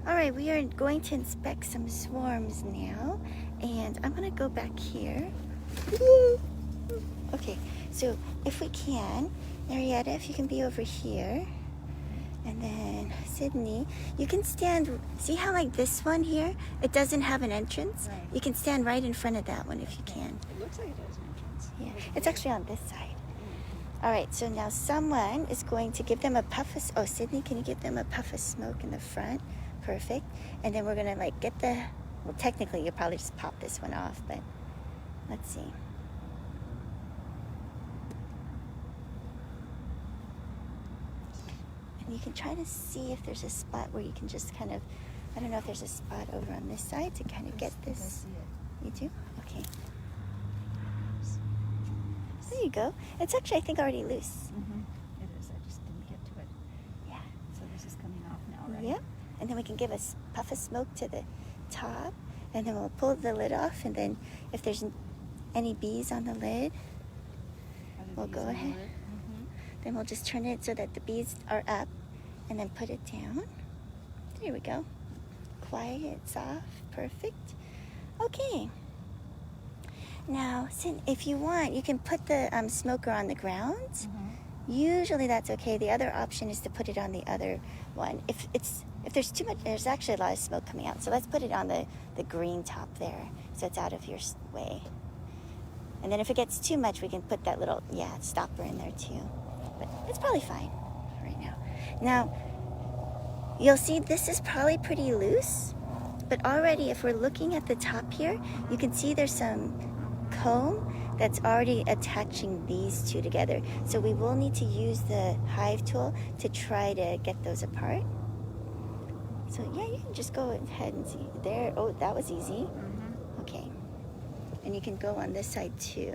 All right, we are going to inspect some swarms now, and I'm gonna go back here. Okay, so if we can, Marietta, if you can be over here, and then Sydney, you can stand, see how like this one here, it doesn't have an entrance? Right. You can stand right in front of that one if you can. It looks like it has an entrance. Yeah, it's actually on this side. All right, so now someone is going to give them a puff of, oh, Sydney, can you give them a puff of smoke in the front? Perfect. And then we're gonna like get the, well, technically you'll probably just pop this one off, but let's see. And you can try to see if there's a spot where you can just kind of, I don't know if there's a spot over on this side to kind of get this. I see it. You do? Okay. There you go. It's actually, I think, already loose. It is. I just didn't get to it. Yeah. So this is coming off now, right? Yep. And then we can give a puff of smoke to the top, and then we'll pull the lid off, and then if there's any bees on the lid, we'll go ahead. Then we'll just turn it so that the bees are up, and then put it down. There we go. Quiet, soft, perfect. Okay. Now, if you want, you can put the smoker on the ground. Usually that's okay. The other option is to put it on the other one. If there's too much, there's actually a lot of smoke coming out. So let's put it on the green top there, so it's out of your way. And then if it gets too much, we can put that little, stopper in there too. But it's probably fine right now. Now, you'll see this is probably pretty loose, but already if we're looking at the top here, you can see there's some comb that's already attaching these two together. So we will need to use the hive tool to try to get those apart. So yeah, you can just go ahead and see there. Oh, that was easy. Okay. And you can go on this side too.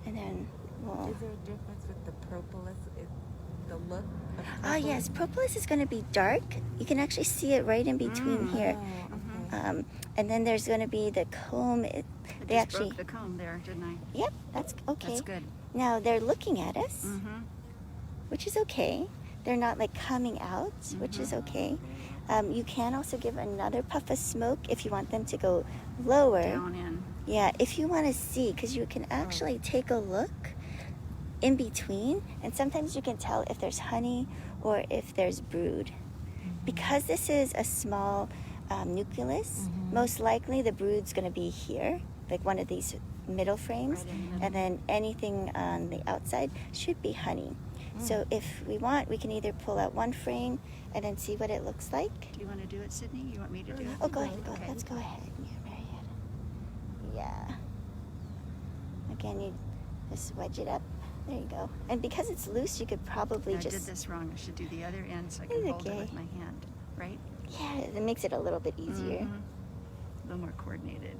And then we'll... Is there a difference with the propolis? The look of Oh yes, propolis is going to be dark. You can actually see it right in between here. And then there's going to be the comb. They actually broke the comb there, didn't I? Yep, that's okay. That's good. Now they're looking at us, which is okay. They're not like coming out, which is okay. You can also give another puff of smoke if you want them to go lower. Down in. Yeah, if you want to see, because you can actually take a look in between, and sometimes you can tell if there's honey or if there's brood. Because this is a small nucleus, most likely the brood's going to be here, like one of these middle frames, Right in the middle. and then anything on the outside should be honey. So if we want, we can either pull out one frame and then see what it looks like. Do you want to do it, Sydney? You want me to do it? Oh, go ahead. Okay. Let's go ahead. Yeah, Marietta. Yeah. Again, you just wedge it up. There you go. And because it's loose, you could probably I did just... this wrong. I should do the other end so I can It's hold it okay. with my hand, right? Yeah, it makes it a little bit easier. A little more coordinated.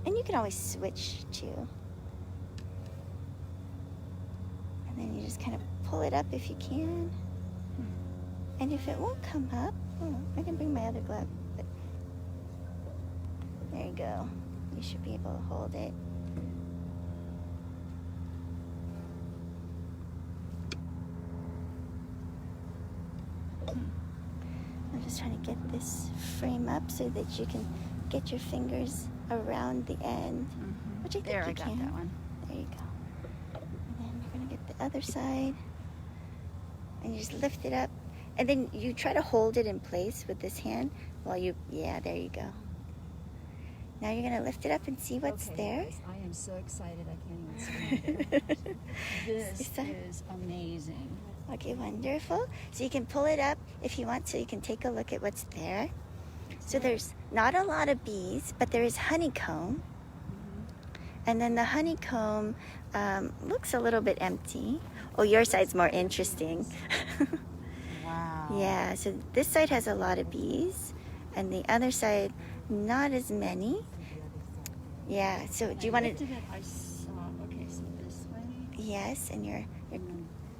And you can always switch too. And then you just kind of pull it up if you can. And if it won't come up, I can bring my other glove. But there you go. You should be able to hold it. I'm just trying to get this frame up so that you can get your fingers around the end, which I think There, you I got can. that one. There you go. And then you're going to get the other side. And you just lift it up. And then you try to hold it in place with this hand while you, there you go. Now you're going to lift it up and see what's there. Guys, I am so excited I can't even stand it. This is amazing. Okay, wonderful. So you can pull it up if you want to. You can take a look at what's there. So there's not a lot of bees, but there is honeycomb. And then the honeycomb looks a little bit empty. Oh, your side's more interesting. Wow. Yeah, so this side has a lot of bees, and the other side, not as many. Yeah, so do you want to... I saw, okay, so this way. Yes, and your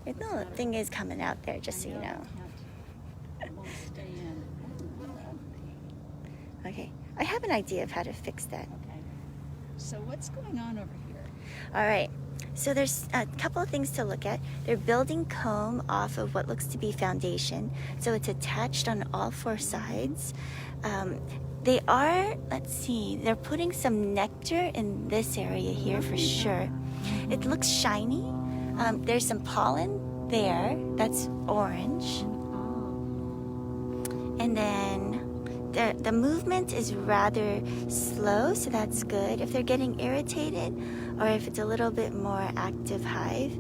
little thing is coming out there, just so you know. It won't stay in. Okay, I have an idea of how to fix that. Okay. So what's going on over here? All right, So there's a couple of things to look at. They're building comb off of what looks to be foundation. So it's attached on all four sides. They are, let's see, they're putting some nectar in this area here for sure. It looks shiny. There's some pollen there. That's orange. And then the movement is rather slow, so that's good. If they're getting irritated or if it's a little bit more active hive,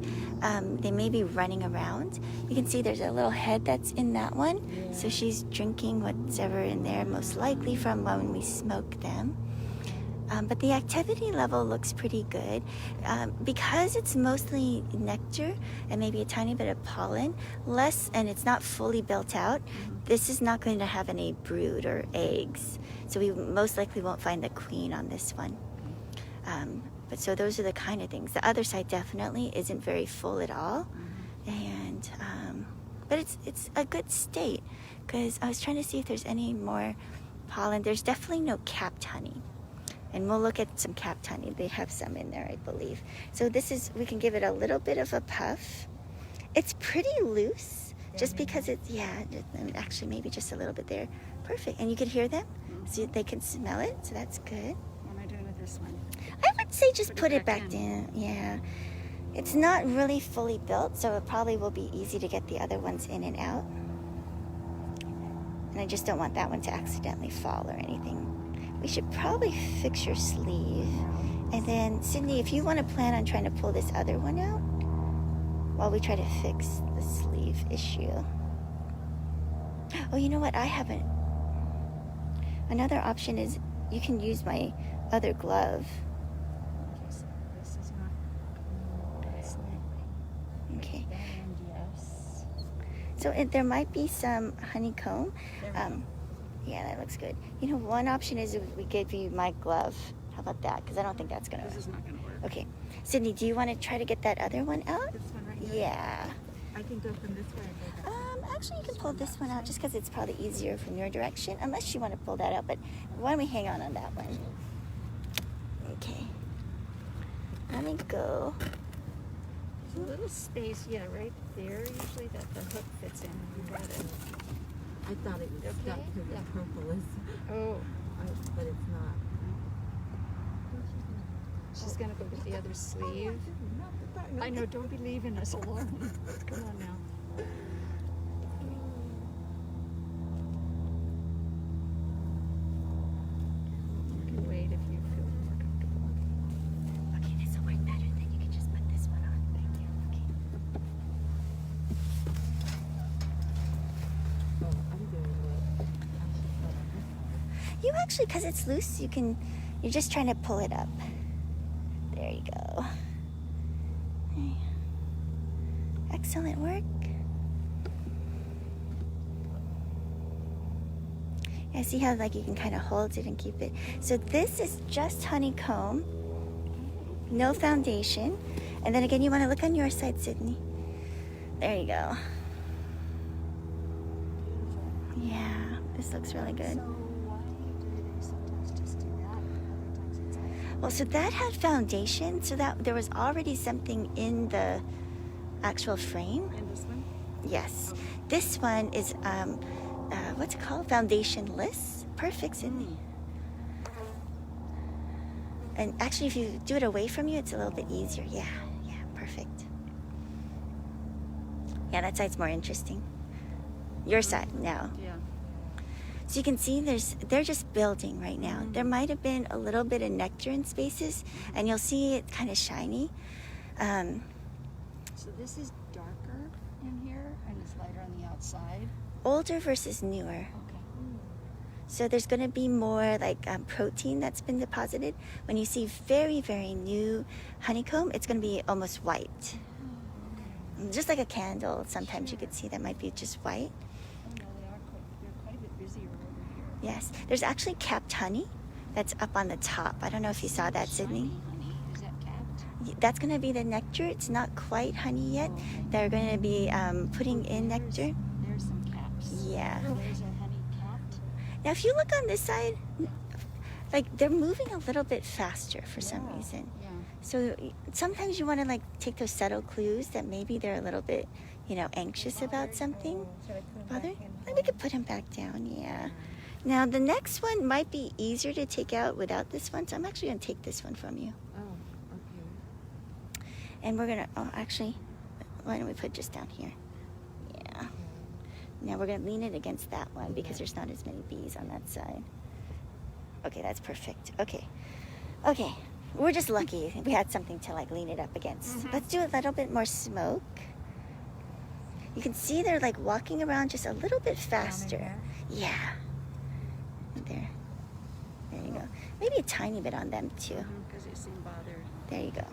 they may be running around. You can see there's a little head that's in that one. Yeah. So she's drinking whatever in there, most likely from when we smoke them. But the activity level looks pretty good. Because it's mostly nectar and maybe a tiny bit of pollen, and it's not fully built out, this is not going to have any brood or eggs. So we most likely won't find the queen on this one. But so those are the kind of things. The other side definitely isn't very full at all. And but it's a good state, because I was trying to see if there's any more pollen. There's definitely no capped honey. And we'll look at some capped honey. They have some in there, I believe. So we can give it a little bit of a puff. It's pretty loose, just because actually maybe just a little bit there. Perfect. And you can hear them, so they can smell it, so that's good. What am I doing with this one? I would say just put it back in. down. Yeah. It's not really fully built, so it probably will be easy to get the other ones in and out. And I just don't want that one to accidentally fall or anything. We should probably fix your sleeve. And then, Sydney, if you want to plan on trying to pull this other one out while we try to fix the sleeve issue. Oh, you know what? I haven't. Another option is you can use my other glove. Okay, so this is not slightly. Okay. That end, yes. So there might be some honeycomb. There we go. Yeah, that looks good. You know, one option is if we give you my glove. How about that? Because I don't think that's going to This work. is not going to work. Okay. Sydney, do you want to try to get that other one out? This one right here? Yeah. I can go from this way or go that way. Actually, you can pull this one out just because it's probably easier from your direction, unless you want to pull that out. But why don't we hang on that one? Okay. Let me go. There's a little space, yeah, right there, usually that the hook fits in. You got it. I thought it was Okay, stuck to the yeah. propolis, Oh, but it's not. she's going to go get the other sleeve. I know, don't be leaving us alone. Come on now. You can wait if you feel more comfortable. Okay, this will work better. Then you can just put this one on. Thank you. Okay. Oh, I'm doing it. I should put it this way. You actually, because it's loose, you're just trying to pull it up. There you go. Okay. Excellent work. Yeah, see how you can kind of hold it and keep it. So this is just honeycomb, no foundation. And then again, you want to look on your side, Sydney. There you go. Yeah, this looks really good. So why do they sometimes just do that? Other times it's like, Well, so that had foundation, so that there was already something in the actual frame. and this one? Yes. This one is, what's it called? Foundationless. Perfect, Sydney. And actually, if you do it away from you, it's a little bit easier. Yeah, perfect. Yeah, that side's more interesting. Your side now. Yeah. So you can see they're just building right now. There might have been a little bit of nectar in spaces, and you'll see it kind of shiny. So this is darker in here and it's lighter on the outside. Older versus newer. Okay. So there's going to be more protein that's been deposited. When you see very, very new honeycomb, it's going to be almost white. Just like a candle, sometimes you could see that might be just white. Oh, no, they're quite a bit busier over here. Yes. There's actually capped honey that's up on the top. I don't know if you saw that, Sydney. Shiny honey. Is that capped? That's going to be the nectar. It's not quite honey yet. They're going to be putting in nectar. There's some caps. Yeah. There's a honey capped. Now, if you look on this side, they're moving a little bit faster for some Yeah. reason. Yeah. So sometimes you want to like take those subtle clues that maybe they're a little bit, anxious about something. Should I put him Bother? back in? Then we could put him back down, yeah. Now the next one might be easier to take out without this one, so I'm actually gonna take this one from you. Oh, okay. And we're gonna, actually, why don't we put it just down here? Yeah. Now we're gonna lean it against that one because there's not as many bees on that side. Okay, that's perfect. Okay. We're just lucky we had something to like lean it up against. Let's do a little bit more smoke. You can see they're like walking around just a little bit faster. there? Yeah. There you go. Maybe a tiny bit on them too. Because they seem bothered. There you go.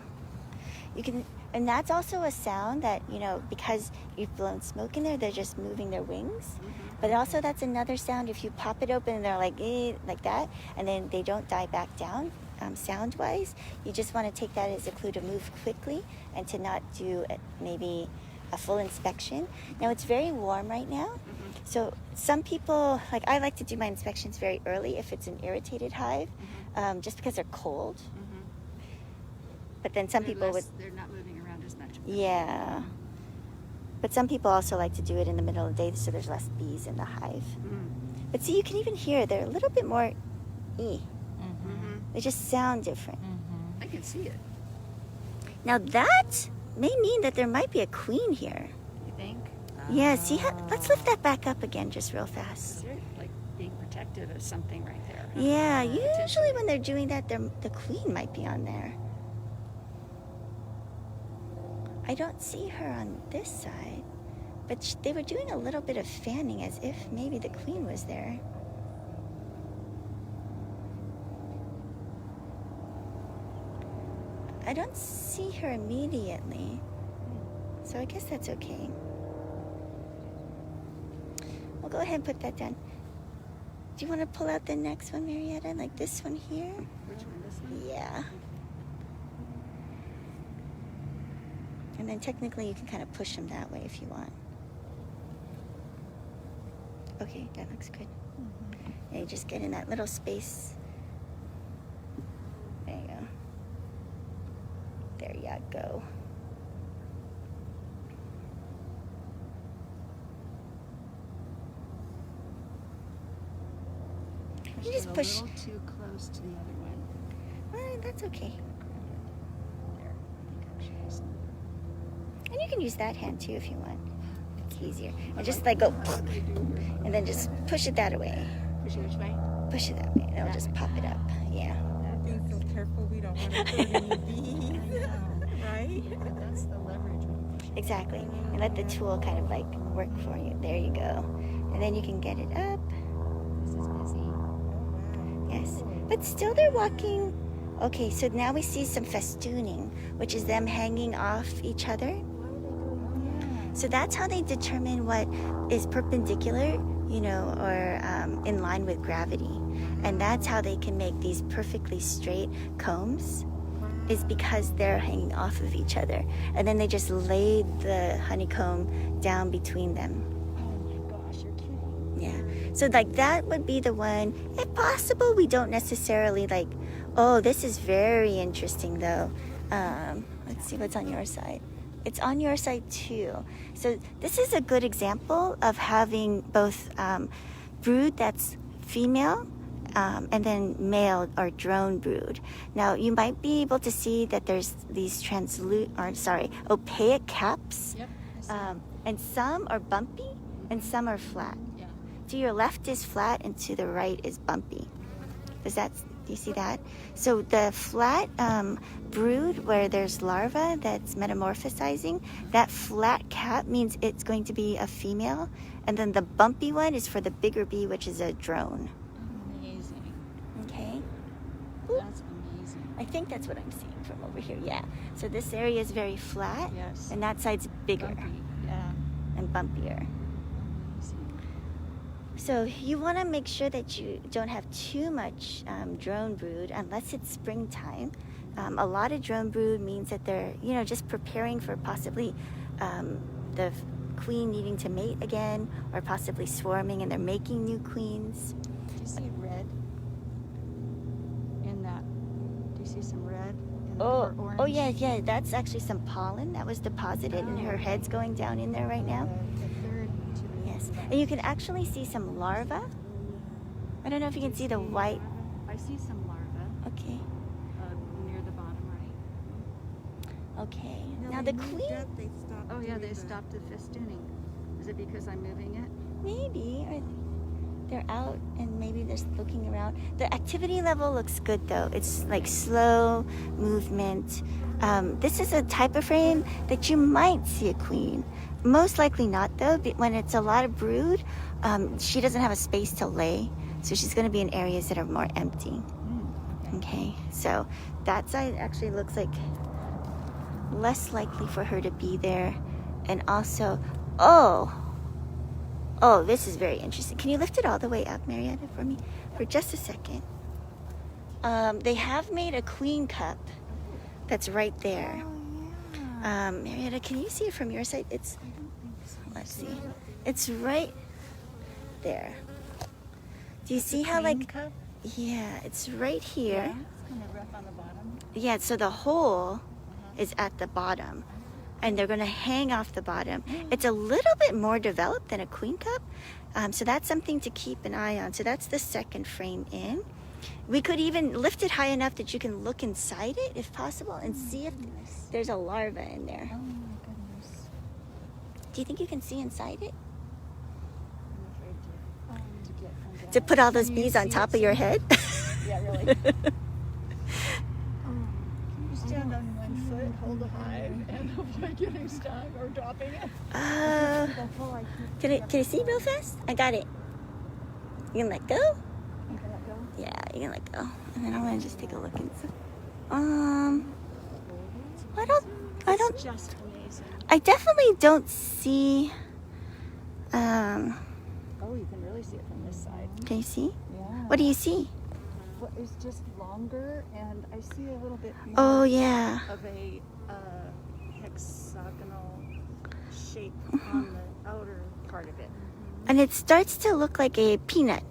You can, and that's also a sound that, because you've blown smoke in there, they're just moving their wings. But also that's another sound if you pop it open and they're like, like that, and then they don't die back down, sound-wise. You just want to take that as a clue to move quickly and to not do maybe a full inspection. Now it's very warm right now. So some people, like I like to do my inspections very early if it's an irritated hive, just because they're cold. But then some people would, They're not moving around as much. yeah. But some people also like to do it in the middle of the day so there's less bees in the hive. But see, you can even hear they're a little bit more They just sound different. I can see it. Now that may mean that there might be a queen here. You think? Yeah, see how, let's lift that back up again just real fast. They're like being protective of something right there. Yeah, usually when they're doing that, the queen might be on there. I don't see her on this side, but they were doing a little bit of fanning as if maybe the queen was there. I don't see her immediately, so I guess that's okay. We'll go ahead and put that down. Do you want to pull out the next one, Marietta? Like this one here? Which one? This one? Yeah. And then technically you can kind of push them that way if you want. Okay, that looks good. Yeah, you just get in that little space. There you go. There you go. You just push. A little too close to the other one. Well, that's okay. There. I think I'm sure. And you can use that hand too if you want. It's easier. And just like go, and then just push it that way. Push it which way? Push it that way. And it'll just pop it up. Yeah. Being so careful, we don't want to hurt any bees. Right? But that's the leverage when you push it. Exactly. And let the tool kind of like work for you. There you go. And then you can get it up. This is busy. Yes. But still they're walking. Okay, so now we see some festooning, which is them hanging off each other. So that's how they determine what is perpendicular, or in line with gravity. And that's how they can make these perfectly straight combs, is because they're hanging off of each other. And then they just laid the honeycomb down between them. Oh my gosh, you're kidding. Yeah. So like that would be the one. If possible, we don't necessarily like, oh, this is very interesting though. Let's see what's on your side. It's on your side too. So this is a good example of having both brood that's female and then male or drone brood. Now you might be able to see that there's these opaque caps. Yep. And some are bumpy and some are flat. Yeah. To your left is flat and to the right is bumpy. Do you see that? So the flat brood where there's larvae that's metamorphosizing, that flat cap means it's going to be a female. And then the bumpy one is for the bigger bee, which is a drone. Amazing. Okay? That's amazing. I think that's what I'm seeing from over here. Yeah. So this area is very flat. Yes. And that side's bigger Bumpy. Yeah. and bumpier. Amazing. So you want to make sure that you don't have too much drone brood unless it's springtime. A lot of drone brood means that they're, just preparing for possibly the queen needing to mate again, or possibly swarming and they're making new queens. Do you see red in that? Do you see some red in Oh, or oh orange. yeah. That's actually some pollen that was deposited, and her head's going down in there right now. The third to the Yes, left. and you can actually see some larvae. I don't know if you can see the white. I see some larvae Okay, near the bottom right. okay. No, Now they the moved queen, up, they stopped Oh yeah, doing they that. stopped the festooning. Is it because I'm moving it? maybe, or they're out and maybe they're looking around. The activity level looks good though. It's like slow movement. This is a type of frame that you might see a queen. Most likely not though. When it's a lot of brood, she doesn't have a space to lay, so she's going to be in areas that are more empty. Okay, so that side actually looks like less likely for her to be there. And also, oh, this is very interesting. Can you lift it all the way up, Marietta, for me? For just a second. They have made a queen cup that's right there. Marietta, can you see it from your side? Let's see. It's right there. Do you see how, like, cup? yeah, it's right here. It's kind of rough on the bottom. Yeah, so the hole is at the bottom, and they're going to hang off the bottom. It's a little bit more developed than a queen cup, so that's something to keep an eye on. So that's the second frame in. We could even lift it high enough that you can look inside it if possible and see if there's a larva in there. Oh my goodness. Do you think you can see inside it? I'm afraid to get from To down. put all those Can you bees on see top it of your some- head? Yeah, really. Can you stand on one foot, hold a hive, and avoid getting stung or dropping it? Can you see real fast? I got it. You can let go? You can let go. Yeah, you can let go. And then I'm gonna just take a look and I don't It's just amazing. I definitely don't see Oh, you can really see it from this side. can you see? Yeah. What do you see? Well, it's just longer, and I see a little bit more Oh yeah. of a hexagonal shape on the outer part of it. And it starts to look like a peanut.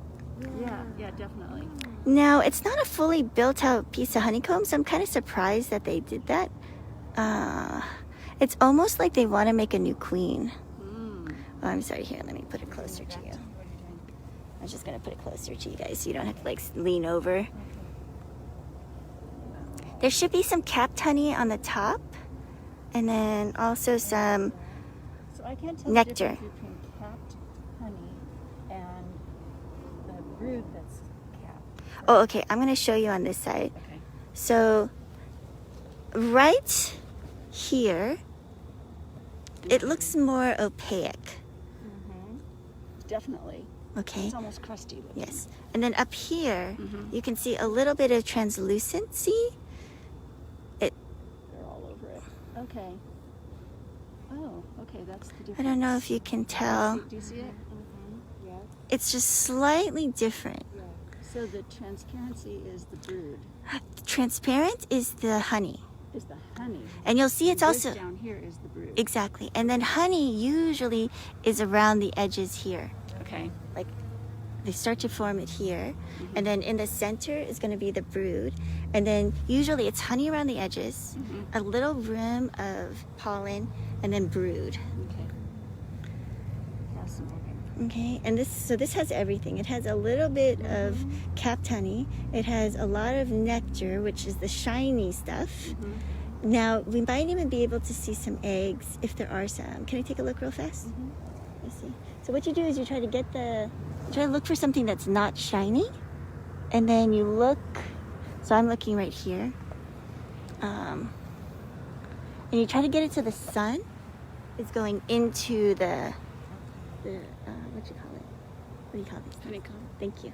Yeah, definitely. Now it's not a fully built out piece of honeycomb, so I'm kind of surprised that they did that. It's almost like they want to make a new queen. Oh, I'm sorry, here, let me put it closer to you. I was just gonna put it closer to you guys so you don't have to like lean over. There should be some capped honey on the top, and then also some. So I can't tell Nectar. the difference between capped honey and the brood that's capped. Oh, okay. I'm gonna show you on this side. Okay. So, right here, it looks more opaque. Definitely. Okay. It's almost crusty looking. Yes. And then up here, Mhm. you can see a little bit of translucency. They're all over it. Okay. Oh, okay, that's the difference. I don't know if you can tell. Do you see it? Yeah. It's just slightly different. So the transparency is the brood, Transparent is the honey. is the honey. And you'll see it's This also. down here is the brood. Exactly. And then honey usually is around the edges here. Okay. Like they start to form it here. And then in the center is going to be the brood. And then usually it's honey around the edges, a little rim of pollen, and then brood. Okay. Fascinating. Okay. And this has everything. It has a little bit of capped honey. It has a lot of nectar, which is the shiny stuff. Now, we might even be able to see some eggs if there are some. Can I take a look real fast? Let's see. So what you do is you try to look for something that's not shiny, and then you look. So I'm looking right here, and you try to get it to the sun. It's going into the what do you call it? What do you call these? Honeycomb. Thank you.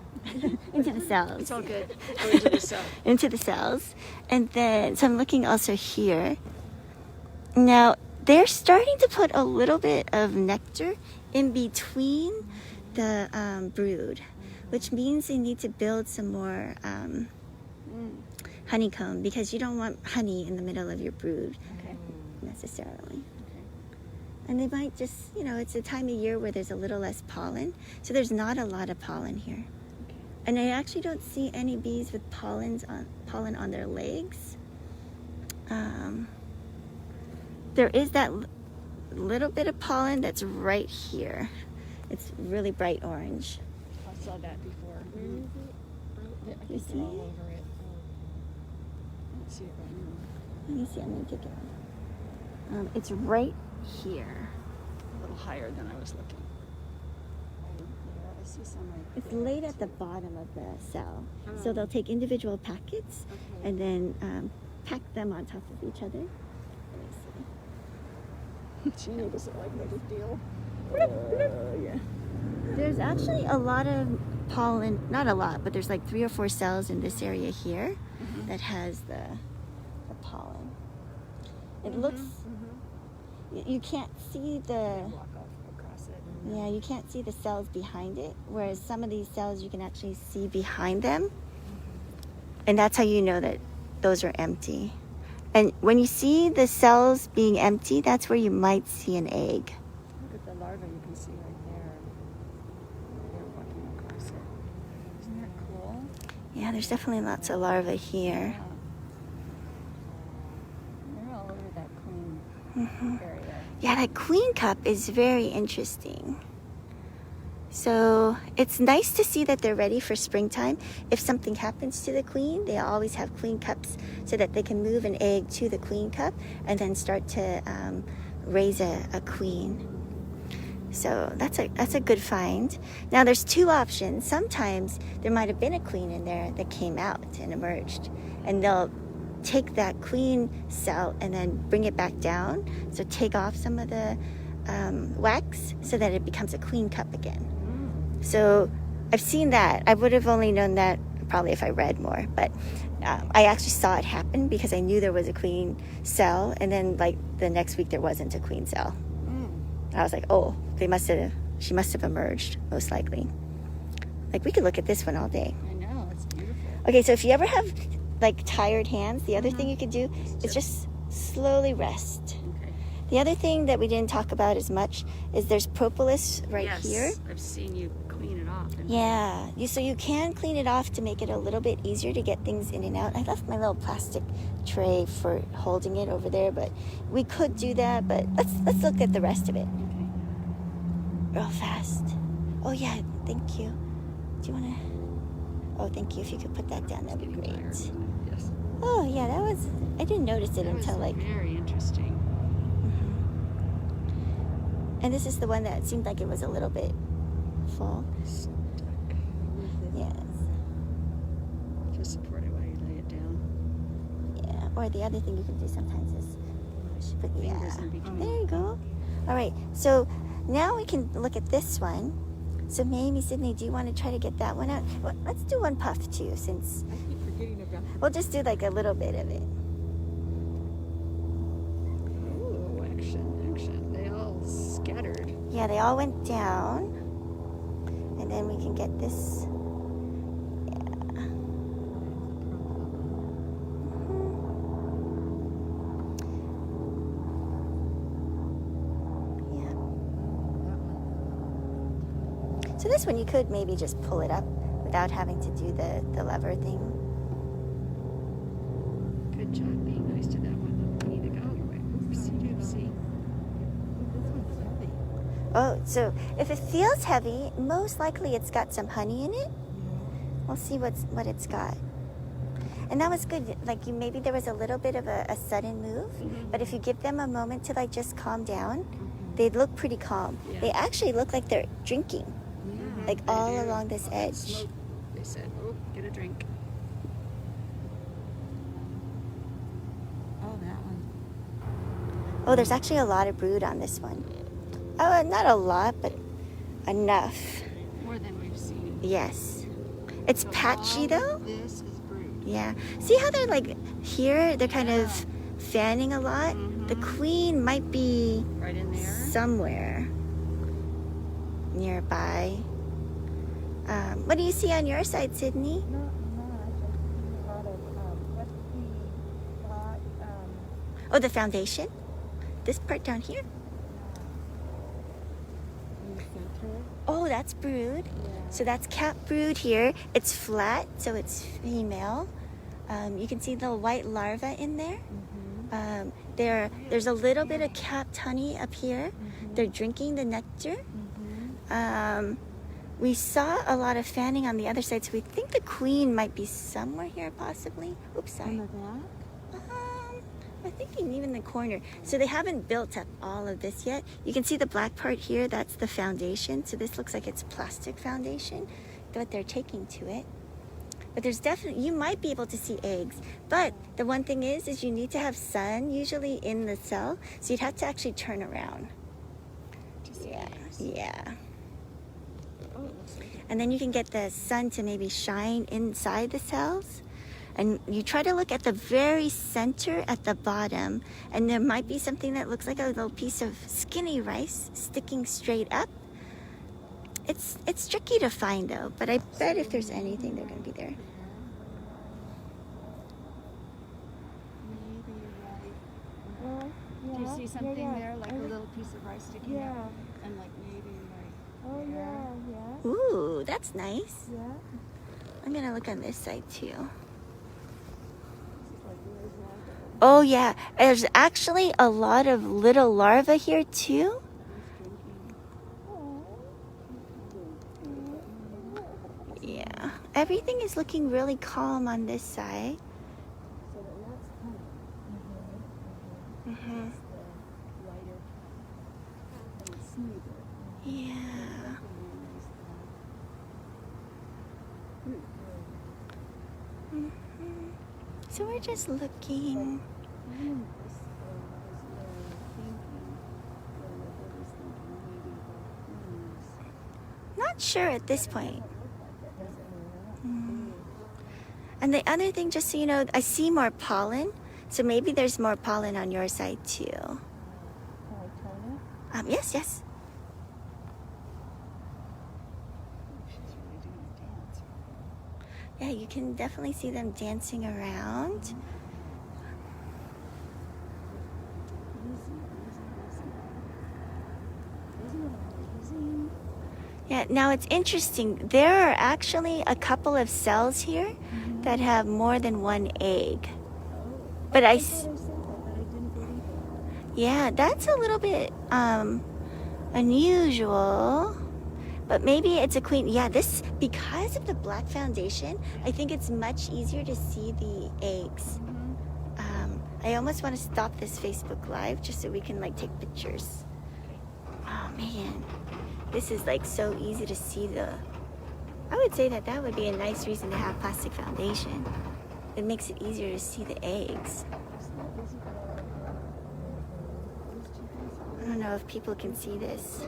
Into the cells. It's all good. Go into the cell. Into the cells. And then, so I'm looking also here. Now, they're starting to put a little bit of nectar in between the brood, which means they need to build some more honeycomb because you don't want honey in the middle of your brood Okay. necessarily. And they might just, it's a time of year where there's a little less pollen. So there's not a lot of pollen here. Okay. And I actually don't see any bees with pollen on their legs. There is that little bit of pollen that's right here. It's really bright orange. I saw that before. I You think see? they're all over it. I don't see it right now. Let me see, I'm gonna take it out. It's right here. A little higher than I was looking. I see some right It's there. laid at the bottom of the cell. So they'll take individual packets Okay. and then pack them on top of each other. Let me see. She noticed it like no big deal. Yeah. There's actually a lot of pollen, not a lot, but there's like 3 or 4 cells in this area here that has the pollen. It looks, you can't see the, Walk off across it. yeah, you can't see the cells behind it, whereas some of these cells you can actually see behind them. And that's how you know that those are empty. And when you see the cells being empty, that's where you might see an egg. Look at the larva you can see right there. They're walking across it. Isn't that cool? Yeah, there's definitely lots of larvae here. They're all over that queen area. Yeah, that queen cup is very interesting. So it's nice to see that they're ready for springtime. If something happens to the queen, they always have queen cups so that they can move an egg to the queen cup and then start to raise a queen. So that's a good find. Now there's 2 options. Sometimes there might have been a queen in there that came out and emerged, and they'll take that queen cell and then bring it back down. So take off some of the wax so that it becomes a queen cup again. So I've seen that. I would have only known that probably if I read more, but I actually saw it happen because I knew there was a queen cell, and then like the next week there wasn't a queen cell. I was like, oh, she must have emerged, most likely. Like, we could look at this one all day. I know, it's beautiful. Okay, so if you ever have like tired hands, the other thing you could do is just slowly rest. Okay. The other thing that we didn't talk about as much is there's propolis right here. I've seen you clean it off. Yeah, so you can clean it off to make it a little bit easier to get things in and out. I left my little plastic tray for holding it over there, but we could do that. But let's look at the rest of it Okay. real fast. Oh yeah, thank you. Do you want to? Oh, thank you. If you could put that down, that'd be great. Yes. Oh yeah, I didn't notice it That until was like. very interesting. And this is the one that seemed like it was a little bit full. Stuck. Yes. Just support it while you lay it down. Yeah. Or the other thing you can do sometimes is put Fingers in between. There you go. All right. So now we can look at this one. So maybe Sydney, do you want to try to get that one out? Well, let's do one puff too, since I keep forgetting about we'll just do like a little bit of it. Ooh, action. They all scattered. Yeah, they all went down. And then we can get this. Yeah. So this one you could maybe just pull it up without having to do the lever thing. Good job being nice to that one. We need to go away. Oopsie. this one's heavy. Oh, so if it feels heavy, most likely it's got some honey in it. We'll see what it's got. And that was good. Like maybe there was a little bit of a sudden move, but if you give them a moment to like just calm down, they look pretty calm. Yeah. They actually look like they're drinking, like They all do. along this All that edge. smoke, they said, oh, get a drink. Oh, that one. Oh, there's actually a lot of brood on this one. Oh, not a lot, but enough. More than we've seen. Yes. It's So patchy all though. of This is brood. Yeah. See how they're like here? They're kind of fanning a lot. The queen might be Right in there. somewhere nearby. What do you see on your side, Sydney? Not much. I see a lot of what's the spot? Oh, the foundation? This part down here? In the center. Oh, that's brood. Yeah. So that's cat brood here. It's flat, so it's female. You can see the white larva in there. Mm-hmm. There's a little bit of capped honey up here. They're drinking the nectar. We saw a lot of fanning on the other side, so we think the queen might be somewhere here, possibly. Oops, sorry. On the back? I'm thinking even the corner. So they haven't built up all of this yet. You can see the black part here, that's the foundation. So this looks like it's plastic foundation, what they're taking to it. But there's definitely, you might be able to see eggs. But the one thing is you need to have sun usually in the cell. So you'd have to actually turn around. Yeah. And then you can get the sun to maybe shine inside the cells. And you try to look at the very center at the bottom, and there might be something that looks like a little piece of skinny rice sticking straight up. It's tricky to find though, but I bet if there's anything, they're going to be there. Do you see something there, like a little piece of rice sticking out? And like maybe like there. Ooh, that's nice. Yeah. I'm going to look on this side too. Oh yeah, there's actually a lot of little larvae here too. Yeah, everything is looking really calm on this side. Yeah. So we're just looking. Not sure at this point. And the other thing, just so you know, I see more pollen. So maybe there's more pollen on your side too. Yes. Yeah, you can definitely see them dancing around. Yeah, now it's interesting. There are actually a couple of cells here that have more than one egg. But yeah, that's a little bit unusual. But maybe it's a queen. Yeah, this, because of the black foundation, I think it's much easier to see the eggs. I almost want to stop this Facebook Live just so we can like take pictures. Oh man, this is like so easy to see I would say that would be a nice reason to have plastic foundation. It makes it easier to see the eggs. I don't know if people can see this.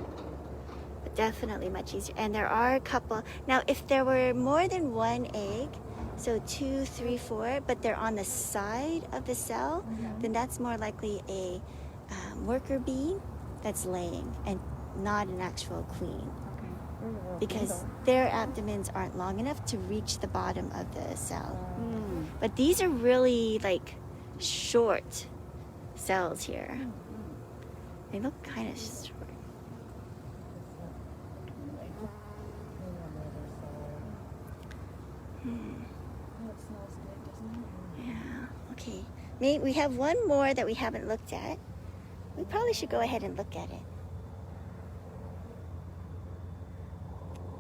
Definitely much easier. And there are a couple. Now, if there were more than one egg, so 2, 3, 4, but they're on the side of the cell, then that's more likely a worker bee that's laying and not an actual queen. Because their abdomens aren't long enough to reach the bottom of the cell. But these are really like short cells here. They look kind of short. Yeah, okay. Maybe we have one more that we haven't looked at. We probably should go ahead and look at it.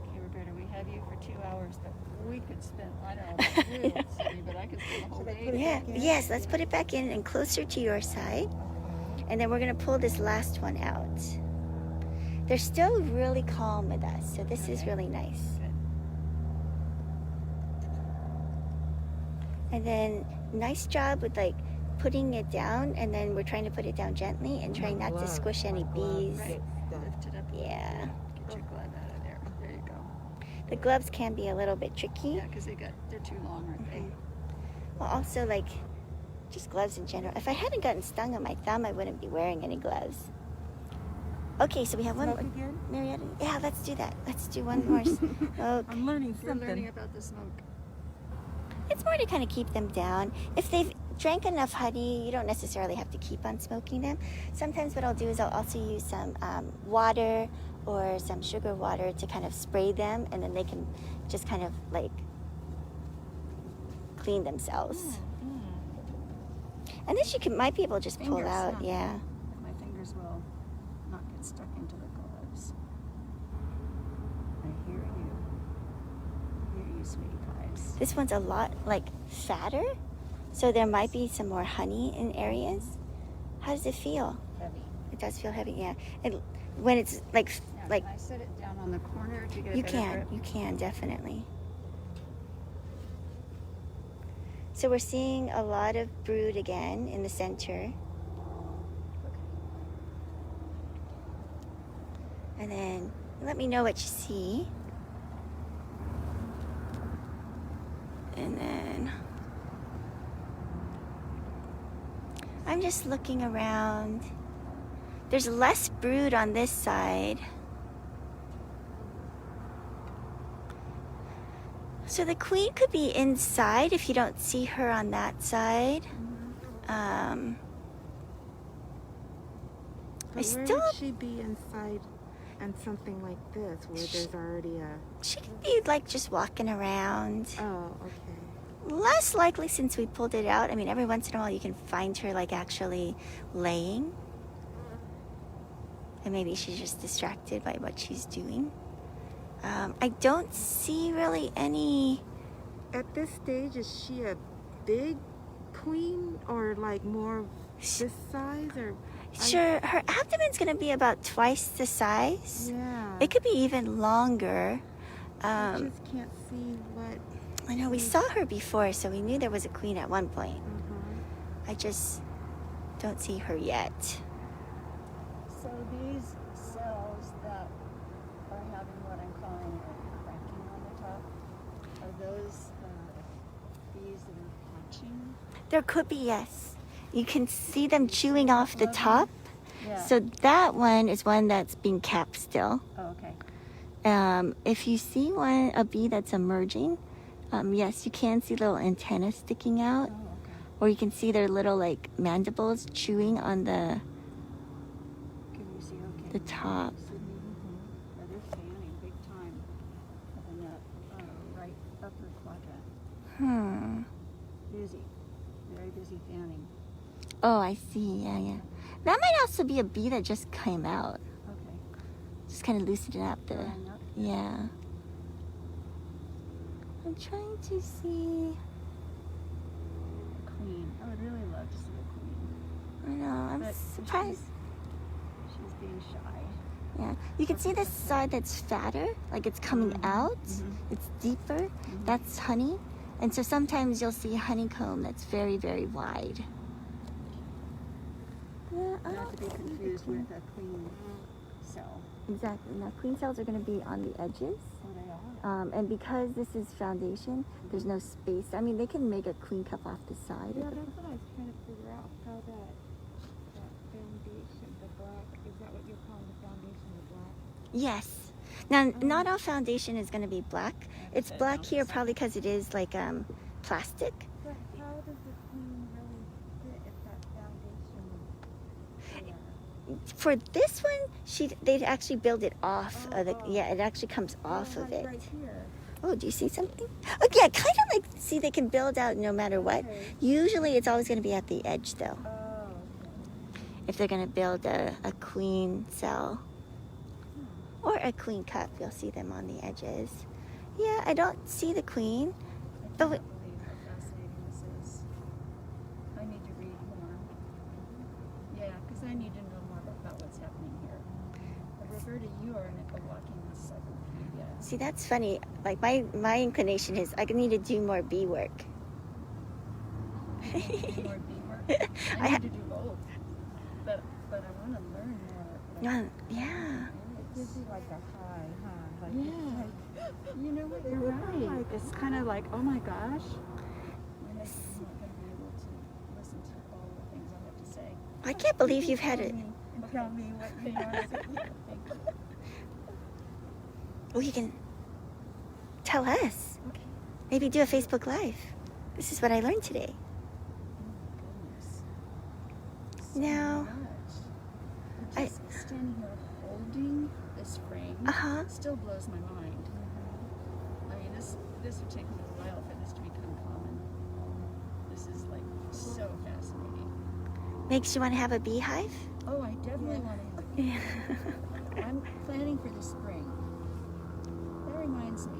Okay, Roberta, we have you for 2 hours, but we could spend, I don't know about you, Cindy, but I could spend a whole day. Yeah, yes, let's put it back in and closer to your side. And then we're going to pull this last one out. They're still really calm with us, so this is really nice. And then nice job with like putting it down, and then we're trying to put it down gently and trying not to squish any bees. Right, lift it up. Yeah. Get your glove out of there. There you go. The gloves can be a little bit tricky. Yeah, because they're too long, aren't they? Well, also like just gloves in general. If I hadn't gotten stung on my thumb, I wouldn't be wearing any gloves. Okay, so we have one more. Again? Marietta? Yeah, let's do that. Let's do one more. Okay. I'm learning We're something. learning about the smoke. It's more to kind of keep them down. If they've drank enough honey, you don't necessarily have to keep on smoking them. Sometimes what I'll do is I'll also use some water or some sugar water to kind of spray them, and then they can just kind of like clean themselves. And then she might be able to just pull Fingers, out. huh? Yeah. My fingers will not get stuck into the gloves. I hear you. I hear you, sweetie pies. This one's a lot like fatter, so there might be some more honey in areas. How does it feel? Heavy. It does feel heavy, yeah. And when it's like Now, like can I set it down on the corner to get a you better grip? you can definitely. So we're seeing a lot of brood again in the center. And then let me know what you see. And then I'm just looking around. There's less brood on this side. So the queen could be inside if you don't see her on that side. I But where still, would she be inside and something like this where there's already a... she could be like just walking around. Oh, okay. Less likely since we pulled it out. I mean, every once in a while you can find her like actually laying. And maybe she's just distracted by what she's doing. I don't see really any... At this stage, is she a big queen or like more of this size or... Sure, her abdomen's going to be about twice the size. Yeah. It could be even longer. I just can't see what... I know we saw her before, so we knew there was a queen at one point. I just don't see her yet. So these cells that are having what I'm calling a cracking on the top, are those bees that are hatching? There could be, yes. You can see them chewing off the top. Yeah. So that one is one that's being capped still. Oh, okay. If you see a bee that's emerging, yes, you can see little antennas sticking out. Oh, okay. Or you can see their little like mandibles chewing on the Can you see? Okay. the top. Yeah, they're fanning big time in that right upper quadrant. Busy. Very busy fanning. Oh, I see. Yeah, yeah. That might also be a bee that just came out. Okay. Just kind of loosening up the. Drying up. Yeah. I'm trying to see. Queen. I would really love to see a queen. I know. I'm But surprised. She's being shy. Yeah. You can see this side that's fatter, like it's coming out. It's deeper. That's honey. And so sometimes you'll see honeycomb that's very, very wide. Yeah, I Not to be don't see the confused queen. with a queen cell. Exactly. Now, queen cells are going to be on the edges. Oh, they are. And because this is foundation, there's no space. I mean, they can make a queen cup off the side. Yeah, that's what I was trying to figure out, how that foundation, the black, is that what you're calling the foundation, the black? Yes. Now, not all foundation is going to be black. It's black here probably because it is like plastic. But how does the queen really fit if that foundation is there? For this one, they'd actually build it off of the. Yeah, it actually comes off of it. Right here. Oh, do you see something? Oh, yeah, kind of like, see, they can build out no matter what. Okay. Usually it's always going to be at the edge, though. Oh, okay. If they're going to build a queen cell or a queen cup, you'll see them on the edges. Yeah, I don't see the queen. I But can't believe how fascinating this is. I need to read more. Yeah, because I need to know more about what's happening here. Roberta, you are a walking encyclopedia. See, that's funny. Like, my inclination is I need to do more bee work. Do more bee work. I I ha- need to do both. But I want to learn more. Yeah. Gives you like a high, huh? Like, Yeah. You know what? You're right. It's kind of like, oh my gosh. I'm not going to be able to listen to all the things I have to say. I can't believe you've had it. Tell me what you notice. Thank you. Oh, you can tell us. Okay. Maybe do a Facebook Live. This is what I learned today. Oh my goodness. So Now, much. Just standing here holding this frame still blows my mind. I mean, this would take me a while for this to become common. This is like so fascinating. Makes you want to have a beehive? Oh, I definitely want to have a Yeah. I'm planning for the spring. That reminds me.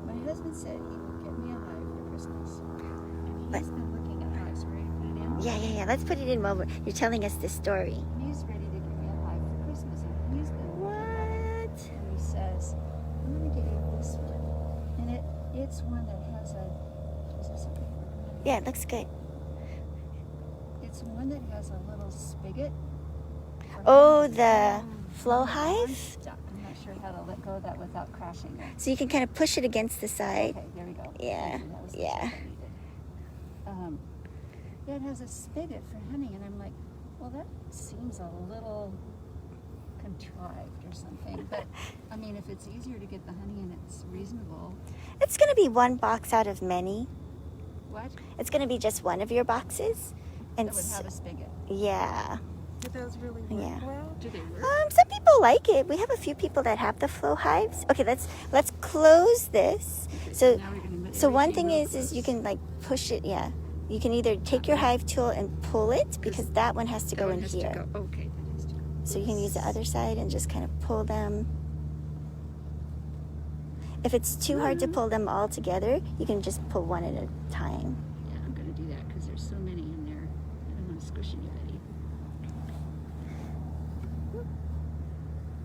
My husband said he would get me a hive for Christmas. And he's been looking at hives. Ready to put it in? Yeah. Let's put it in while you're telling us this story. He's ready to get me a hive for Christmas. And he's been looking at it. What? And he says, I'm going to get you this one. And it's one that has a... Is this okay? Yeah, it looks good. It's one that has a little spigot. for Oh, honey. the flow I'm hive? stuck. I'm not sure how to let go of that without crashing it. So you can kind of push it against the side. Okay, there we go. Yeah, Thank you. That was the yeah. tip I needed. Yeah, it has a spigot for honey, and I'm like, well, that seems a little contrived or something. But I mean, if it's easier to get the honey and it's reasonable, It's going to be one box out of many. what? It's going to be just one of your boxes. And That would have a spigot. yeah. Do those really work Yeah. well? Do they work? Some people like it. We have a few people that have the flow hives. Okay, let's close this. So Now we're gonna so one everything thing real is you close. can like push it. Yeah, you can either take your hive tool and pull it because that one has to That go one in has here. To go. Okay, that has to go. So you can use the other side and just kind of pull them. If it's too hard to pull them all together, you can just pull one at a time. Yeah, I'm gonna do that because there's so many in there. I don't want to squish anybody.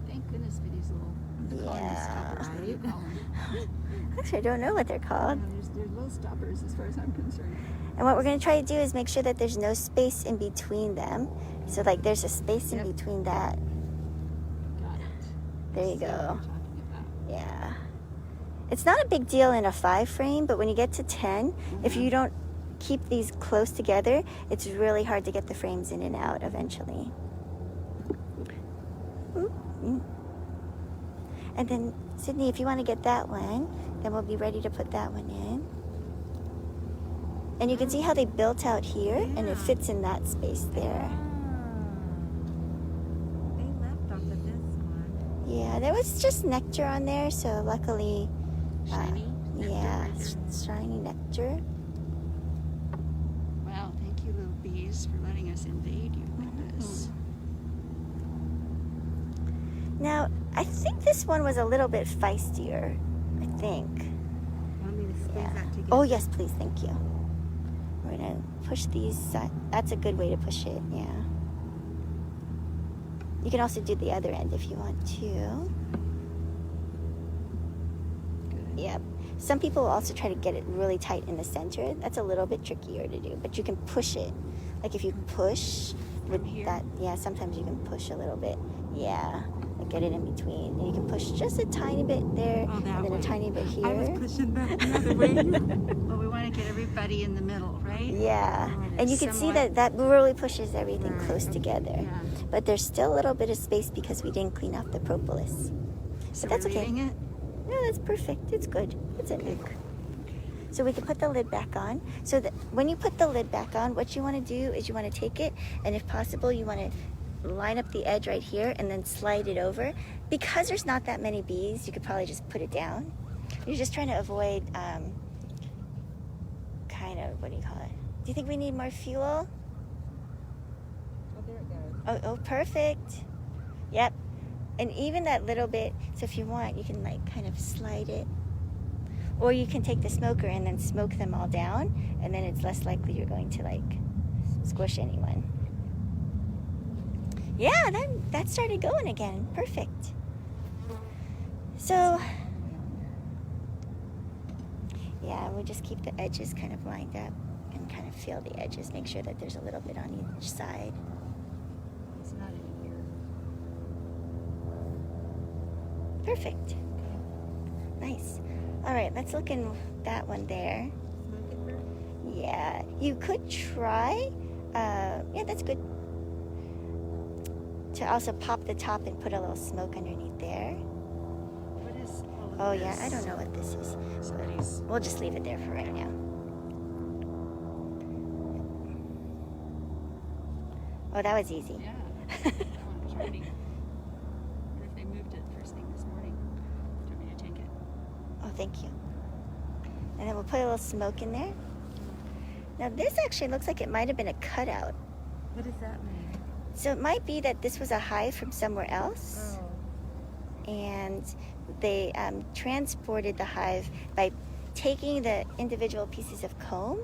Thank goodness for these little. They're calling them Yeah. stoppers. What do you call them? Actually, I don't know what they're called. There's little stoppers as far as I'm concerned. And what we're going to try to do is make sure that there's no space in between them. So like there's a space in Yep. between that. Got it. There you See what go. we're talking about. Yeah. It's not a big deal in a 5 frame, but when you get to 10, if you don't keep these close together, it's really hard to get the frames in and out eventually. Mm. And then, Sydney, if you want to get that one, then we'll be ready to put that one in. And you can see how they built out here, and it fits in that space there. They left off of this one. Yeah, there was just nectar on there, so luckily, Shiny. nectar yeah, right there. shiny nectar. Wow, thank you, little bees, for letting us invade you with this. Now, I think this one was a little bit feistier. I think. Want me to squeeze Yeah. that together? Oh yes, please, thank you. We're gonna push these. That's a good way to push it. Yeah. You can also do the other end if you want to. Good. Yep. Some people also try to get it really tight in the center. That's a little bit trickier to do, but you can push it. Like if you push with From here? that, yeah, sometimes you can push a little bit. Yeah, like get it in between. And you can push just a tiny bit there, Oh, that and then way. a tiny bit here. I was pushing that the other way. Well, we want to get everybody in the middle, right? Yeah, Oh, and you can see somewhat- that really pushes everything Right, close okay. together. Yeah. But there's still a little bit of space because we didn't clean off the propolis. So But that's we're okay. leaving it? No, that's perfect. It's good. It's a nuke. So we can put the lid back on. So that when you put the lid back on, what you want to do is you want to take it, and if possible, you want to line up the edge right here and then slide it over. Because there's not that many bees, you could probably just put it down. You're just trying to avoid kind of, what do you call it? Do you think we need more fuel? Oh, there it goes. Oh, perfect. Yep. And even that little bit, so if you want, you can like kind of slide it. Or you can take the smoker and then smoke them all down, and then it's less likely you're going to like squish anyone. Yeah, that started going again. Perfect. So, yeah, we'll just keep the edges kind of lined up and kind of feel the edges. Make sure that there's a little bit on each side. It's not in here. Perfect. Nice. All right, let's look in that one there. Smoke it first? Yeah, you could try. Yeah, that's good. To also pop the top and put a little smoke underneath there. What is all of Oh this? yeah, I don't know what this is. Somebody's... We'll just leave it there for right now. Oh, that was easy. Yeah. That one was ready. I wonder if they moved it first thing this morning. Do you want me to take it? Oh, thank you. And then we'll put a little smoke in there. Now this actually looks like it might have been a cutout. What does that mean? So it might be that this was a hive from somewhere else, and they transported the hive by taking the individual pieces of comb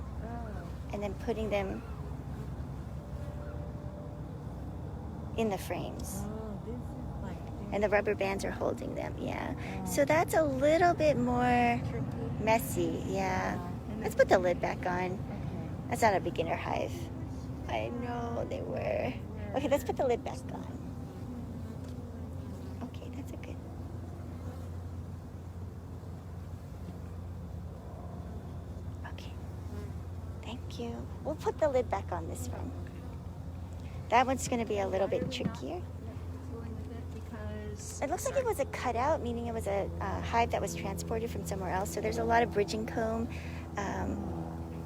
and then putting them in the frames. This is like And the rubber bands are holding them, yeah. So that's a little bit more tricky. messy, yeah. And Let's put the lid back on. okay. That's not a beginner hive. I know they were. Okay, let's put the lid back on. Okay, that's a good. Okay. Thank you. We'll put the lid back on this one. That one's going to be a little bit trickier. Fooling with it because It looks like it was a cutout, meaning it was a hive that was transported from somewhere else. So there's a lot of bridging comb.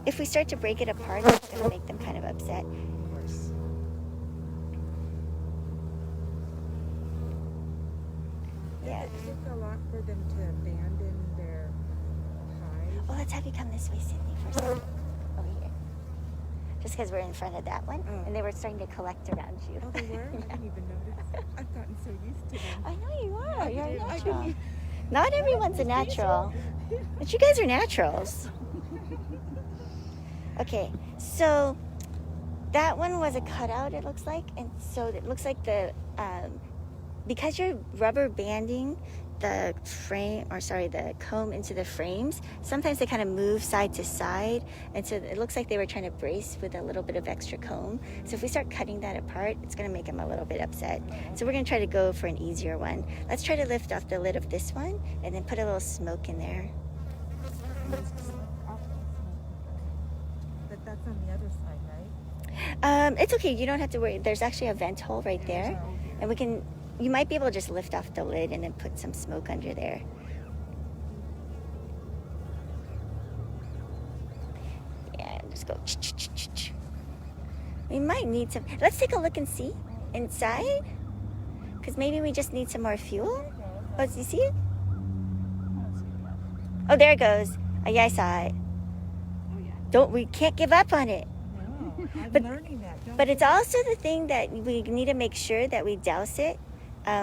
If we start to break it apart, it's going to make them kind of upset. of course. Yeah. Does it take a lot for them to abandon their hive? Well, let's have you come this way, Sydney, for a second. Over here. Just because we're in front of that one. Oh. And they were starting to collect around you. Oh, they were? I didn't even notice. I've gotten so used to them. I know you are. You're a I natural. didn't- Not everyone's a natural. But you guys are naturals. Okay, so that one was a cutout, it looks like. And so it looks like the, because you're rubber banding the the comb into the frames, sometimes they kind of move side to side. And so it looks like they were trying to brace with a little bit of extra comb. So if we start cutting that apart, it's going to make them a little bit upset. So we're going to try to go for an easier one. Let's try to lift off the lid of this one and then put a little smoke in there. But that's on the other side, right? It's okay. You don't have to worry. There's actually a vent hole right there. And you might be able to just lift off the lid and then put some smoke under there. Yeah, and just go. We might need some. Let's take a look and see inside. Because maybe we just need some more fuel. Oh, do you see it? Oh, there it goes. Oh, yeah, I saw it. Oh yeah. We can't give up on it. No, I'm But- learning that. Don't But it's also the thing that we need to make sure that we douse it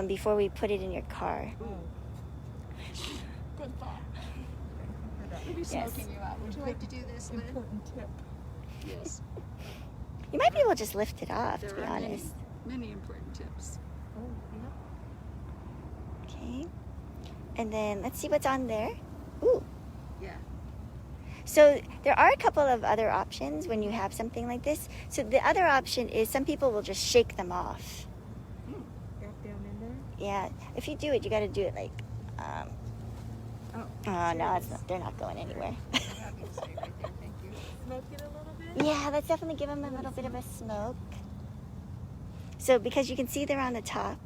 before we put it in your car. Oh, Good thought. for that We'll be Yes. smoking you out. Would you like to do this, Lynn? important tip. Yes. You might be able to just lift it off, to There be are many, honest. many important tips. Oh, yeah. Okay. And then let's see what's on there. Ooh. Yeah. So there are a couple of other options when you have something like this. So the other option is some people will just shake them off. Drop down in there. Yeah. If you do it, you got to do it like. Oh no, it's not. They're not going anywhere. I'll have you stay right there. Thank you. Smoke it a little bit. Yeah, let's definitely give them a little bit of a smoke. So because you can see they're on the top,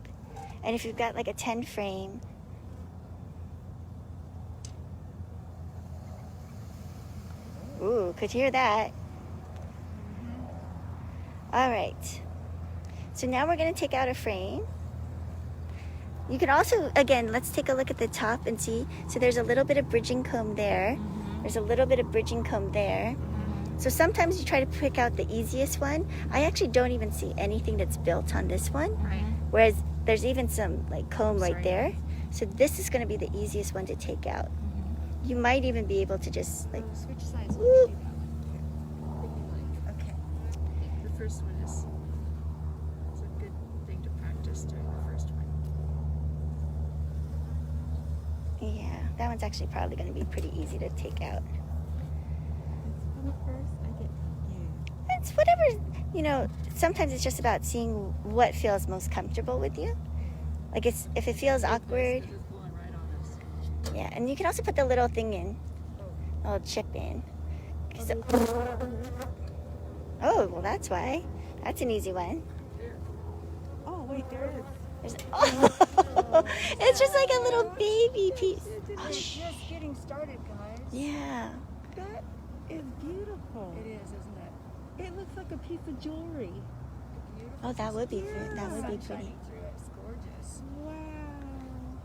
and if you've got like a 10 frame, ooh, could you hear that? All right. So now we're going to take out a frame. You can also, again, let's take a look at the top and see. So there's a little bit of bridging comb there. There's a little bit of bridging comb there. So sometimes you try to pick out the easiest one. I actually don't even see anything that's built on this one. Right. Whereas there's even some like comb right Sorry. there. So this is going to be the easiest one to take out. You might even be able to just like, Oh, switch sides. Woo. Let me do that one. If you like. Okay. The first one is it's a good thing to practice doing the first one. yeah, that one's actually probably going to be pretty easy to take out. It's from first. I get confused. It's whatever, sometimes it's just about seeing what feels most comfortable with you. Like if it feels awkward, It's just blowing right on us. yeah, and you can also put the little thing in, a little chip in. So- oh, well that's why. That's an easy one. Oh, wait, there is. There's, oh, it's just like a little baby piece. Oh, It's shh. just getting started, guys. Yeah. That is beautiful. It is, isn't it? It looks like a piece of jewelry. Beautiful. Oh, that would be that would be Sun pretty. shining through it. It's gorgeous. Wow.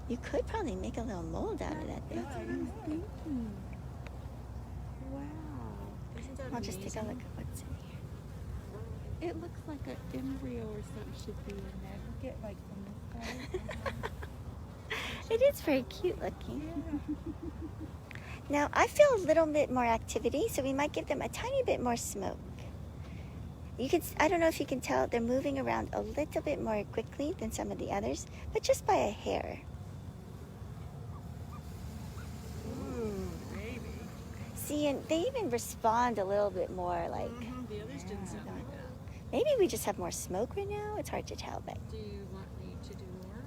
You could probably make a little mold out of that thing. That's what I was thinking. Wow. Isn't that I'll just take a amazing? look at what's in here. It looks like an embryo or something should be in there. Look at like from this side. It is very cute looking. Yeah. Now, I feel a little bit more activity, so we might give them a tiny bit more smoke. You can, I don't know if you can tell, they're moving around a little bit more quickly than some of the others, but just by a hair. Maybe. See, and they even respond a little bit more like, The others didn't sound like that. maybe we just have more smoke right now. It's hard to tell, but Do you want me to do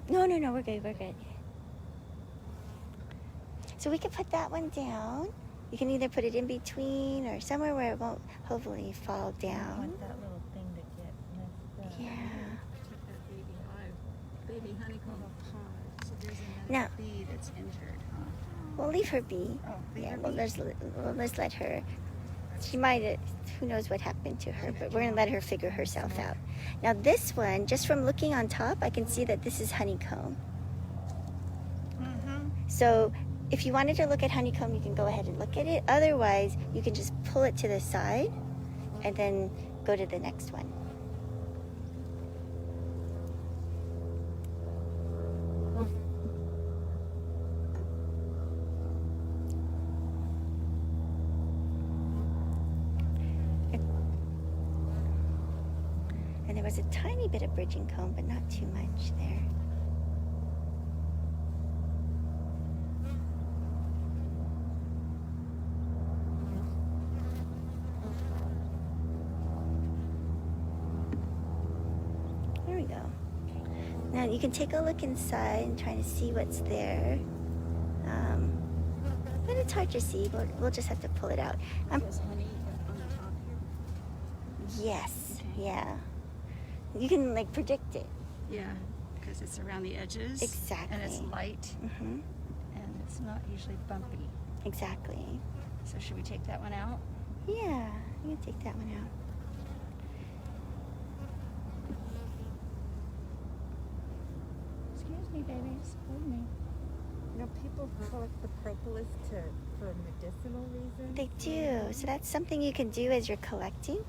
more? no, we're good. So we could put that one down. You can either put it in between or somewhere where it won't hopefully fall down. that little thing to get messed up. Yeah. Take that baby hive, baby honeycomb. So there's Now- another bee that's injured. We'll leave her be. Oh, leave Yeah, her we'll be. let's let her. She might, who knows what happened to her, but we're going to let her figure herself out. Now this one, just from looking on top, I can see that this is honeycomb. So if you wanted to look at honeycomb, you can go ahead and look at it. Otherwise, you can just pull it to the side and then go to the next one. And there was a tiny bit of bridging comb, but not too much there. There we go. Now you can take a look inside and try to see what's there. But it's hard to see. We'll just have to pull it out. There's honey on the top here. Yes, Okay. yeah. You can like predict it. Yeah, because it's around the edges. Exactly. And it's light, hmm and it's not usually bumpy. Exactly. So should we take that one out? Yeah, you can take that one out. Excuse me, babies. Excuse me. You know, people collect the propolis for medicinal reasons. They do. So that's something you can do as you're collecting.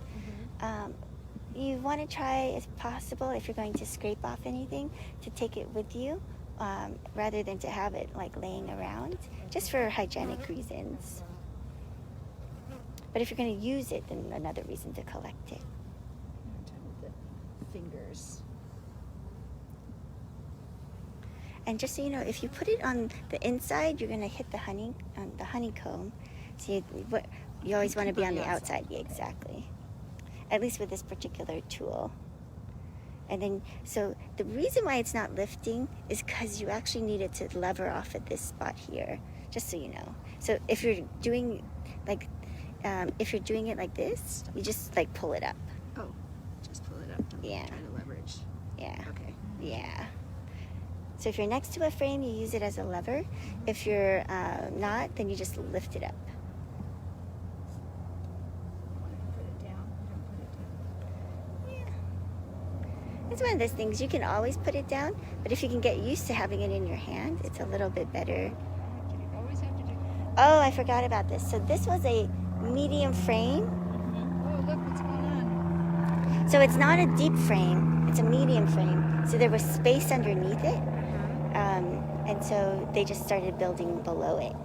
You want to try, as possible, if you're going to scrape off anything, to take it with you rather than to have it like laying around, just for hygienic reasons. But if you're going to use it, then another reason to collect it. The fingers. And just so you know, if you put it on the inside, you're going to hit the honeycomb. So you always want to be on the outside. Yeah, exactly. At least with this particular tool. And then, so the reason why it's not lifting is because you actually need it to lever off at this spot here, just so you know. So if you're doing it like this, you just like pull it up. Oh, just pull it up. Don't Yeah. try to leverage. Yeah. Okay. Yeah. So if you're next to a frame, you use it as a lever. If you're not, then you just lift it up. Put it down. Don't put it down. Yeah. It's one of those things, you can always put it down, but if you can get used to having it in your hand, it's a little bit better. You always have to do. Oh, I forgot about this. So this was a medium frame. Oh, look what's going on. So it's not a deep frame, it's a medium frame. So there was space underneath it. And so they just started building below it.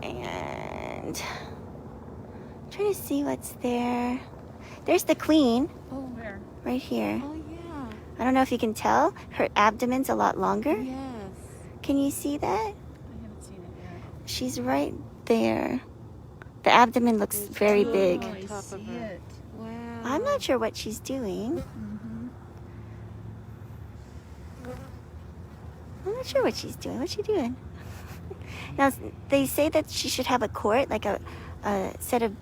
And I'm trying to see what's there. There's the queen Oh, Where? right here. oh yeah. I don't know if you can tell. Her abdomen's a lot longer. Yes. Can you see that? I haven't seen it yet. She's right there. The abdomen looks very big. Oh, I top see of her. it. Wow. I'm not sure what she's doing. I'm not sure what she's doing. What's she doing? Now, they say that she should have a court, like a set of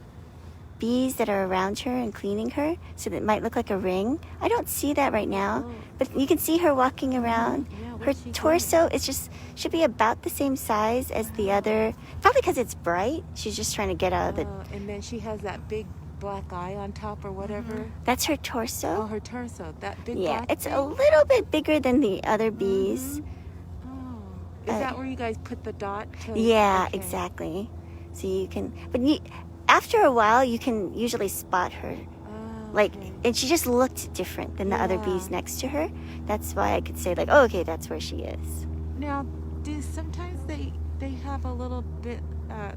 bees that are around her and cleaning her, so that it might look like a ring. I don't see that right now, Oh. but you can see her walking around. Yeah, Her what's she torso is should be about the same size as the other. Probably because it's bright. She's just trying to get out of the. And then she has that big black eye on top or whatever. That's her Oh, torso. her torso. That big Yeah, black it's thing? a little bit bigger than the other bees. Oh. Is Uh, that where you guys put the dot? To, Yeah, okay. exactly. So you can, but after a while, you can usually spot her. Like, okay. and she just looked different than the other Yeah. bees next to her. That's why I could say like, oh, okay, that's where she is. Now, do sometimes they have a little bit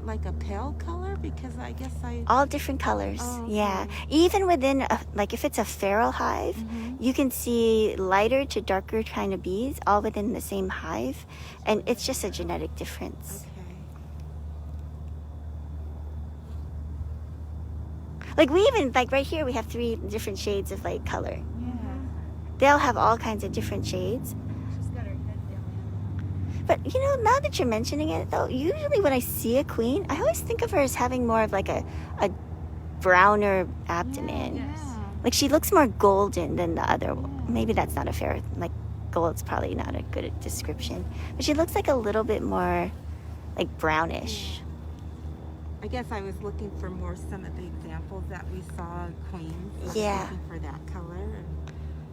like a pale color? Because I guess All different colors. Oh, Yeah. okay. Even within, like if it's a feral hive, Mhm. you can see lighter to darker kind of bees all within the same hive. And it's just a genetic difference. Okay. Like we even, like right here, we have 3 different shades of like color. Yeah. They'll have all kinds of different shades. She's got her head down. But you know, now that you're mentioning it though, usually when I see a queen, I always think of her as having more of like a browner abdomen. Yes. Like she looks more golden than the other one. Maybe that's not a fair, like gold's probably not a good description. But she looks like a little bit more like brownish. I guess I was looking for more some of the examples that we saw in Queens. I was Yeah. looking for that color.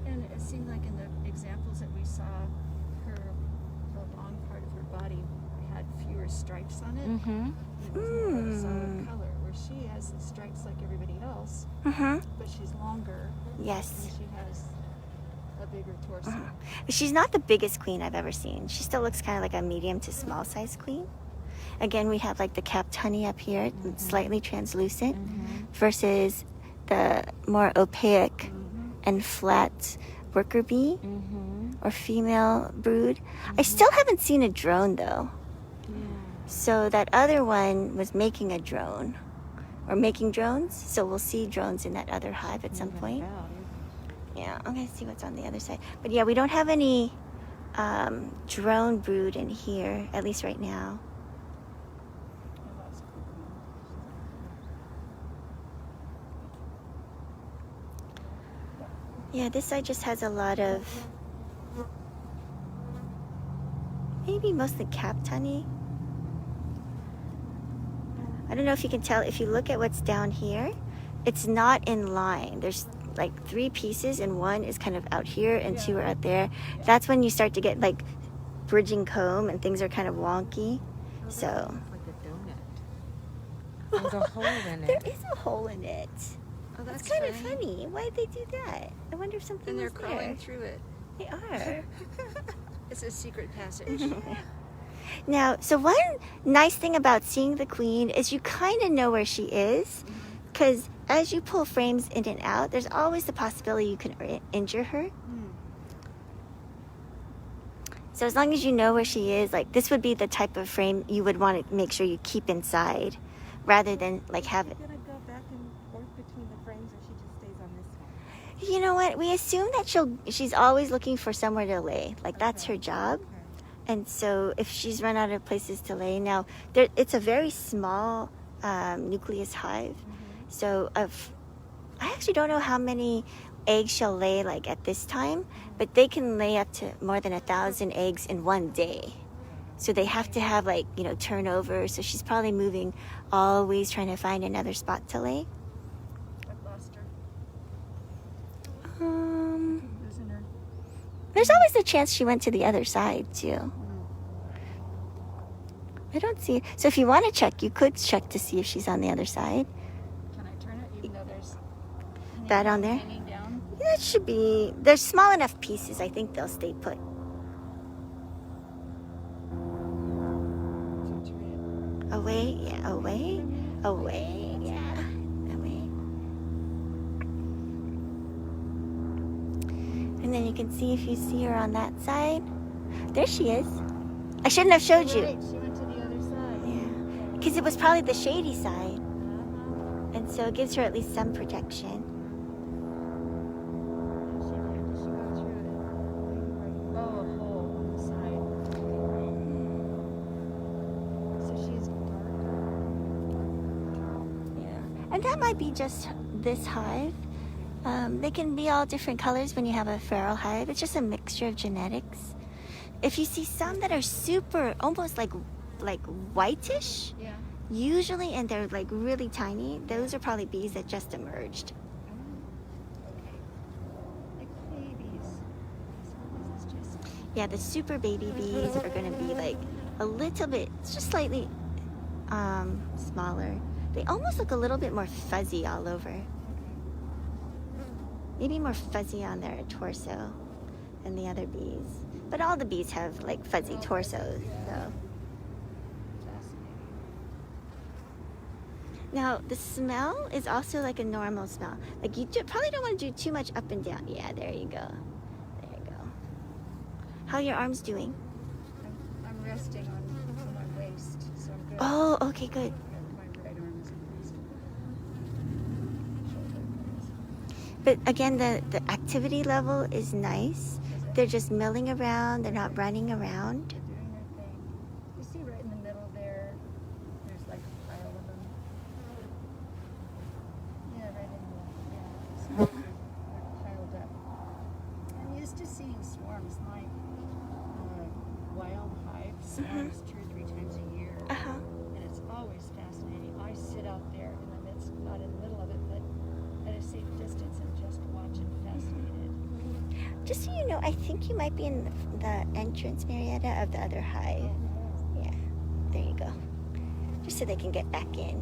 And it seemed like in the examples that we saw, the long part of her body had fewer stripes on it. Mm-hmm. It was more of a solid color, where she has the stripes like everybody else, Mm-hmm. but she's longer and Yes. she has a bigger torso. She's not the biggest queen I've ever seen. She still looks kind of like a medium to small size queen. Again, we have like the capped honey up here, slightly translucent, versus the more opaque and flat worker bee Mm-hmm. or female brood. I still haven't seen a drone though. Yeah. So that other one was making a drone or making drones. So we'll see drones in that other hive at some point. Yeah, I'm gonna see what's on the other side. But yeah, we don't have any drone brood in here, at least right now. Yeah, this side just has a lot of maybe mostly capped honey. I don't know if you can tell if you look at what's down here, it's not in line. There's like 3 pieces and one is kind of out here and 2 are out there. That's when you start to get like bridging comb and things are kind of wonky. So Like a donut. There's a hole in there it. is a hole in it. Oh, That's kind of funny. Why'd they do that? I wonder if something And they're was crawling there. through it. They are. It's a secret passage. Now, so one nice thing about seeing the queen is you kind of know where she is, because as you pull frames in and out, there's always the possibility you can injure her. So as long as you know where she is, like this would be the type of frame you would want to make sure you keep inside, rather than like have it. Gonna go back and forth between the frames, or she just stays on this one? You know what? We assume that she's always looking for somewhere to lay. Like that's her job. Okay. And so if she's run out of places to lay, now it's a very small nucleus hive. So I actually don't know how many eggs she'll lay like at this time, but they can lay up to more than 1,000 eggs in one day. So they have to have like, turnover. So she's probably moving always trying to find another spot to lay. I've lost her. There's Losing her. always a chance she went to the other side too. I don't see it. So if you want to check, you could check to see if she's on the other side. Can I turn it even though there's That on there? hanging down? That should be, they're small enough pieces. I think they'll stay put. Away, yeah, away, away, yeah, away. And then you can see if you see her on that side. There she is. I shouldn't have showed you. Right, she went to the other side. Yeah, because it was probably the shady side. And so it gives her at least some protection. She did. She go through it. Oh, a hole on the side. So she's dark. Yeah. And that might be just this hive. They can be all different colors when you have a feral hive. It's just a mixture of genetics. If you see some that are super, almost like whitish, Yeah. usually, and they're like really tiny, those are probably bees that just emerged. Like babies. So this is just Yeah, the super baby bees are going to be like a little bit, just slightly smaller. They almost look a little bit more fuzzy all over. Maybe more fuzzy on their torso than the other bees. But all the bees have like fuzzy torsos, so. Fascinating. Now, the smell is also like a normal smell. Like probably don't want to do too much up and down. Yeah, there you go. There you go. How are your arms doing? I'm resting on my waist, so I'm good. Oh, okay, good. My right arm is increased. Shoulder is. But again, the activity level is nice. They're just milling around. They're not running around. They're doing their thing. You see right in the middle there, there's like a pile of them. Yeah, right in the, yeah. So they're piled up. I'm used to seeing swarms. My wild hive swarms 2 or 3 times a year. Uh-huh. And it's always fascinating. I sit out there in the midst, not in the middle of it, but at a safe distance and just watch it, fascinated. Just so you know, I think you might be in the entrance, Marietta, of the other hive. Yeah, there you go. Just so they can get back in.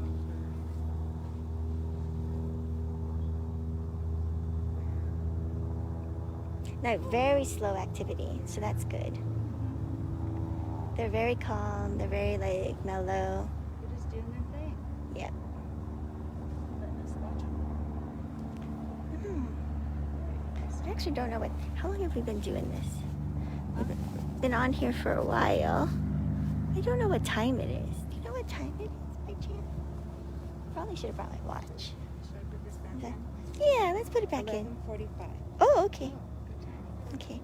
Now, very slow activity, so that's good. They're very calm. They're very like mellow. They're just doing their thing. Yep. Letting us watch them. I actually don't know how long have we been doing this? We've been on here for a while. I don't know what time it is. Do you know what time it is by chance? Probably should have brought my watch. Should I put this back Okay. in? Yeah, let's put it back in. 11:45. Oh, okay. Good timing. Okay.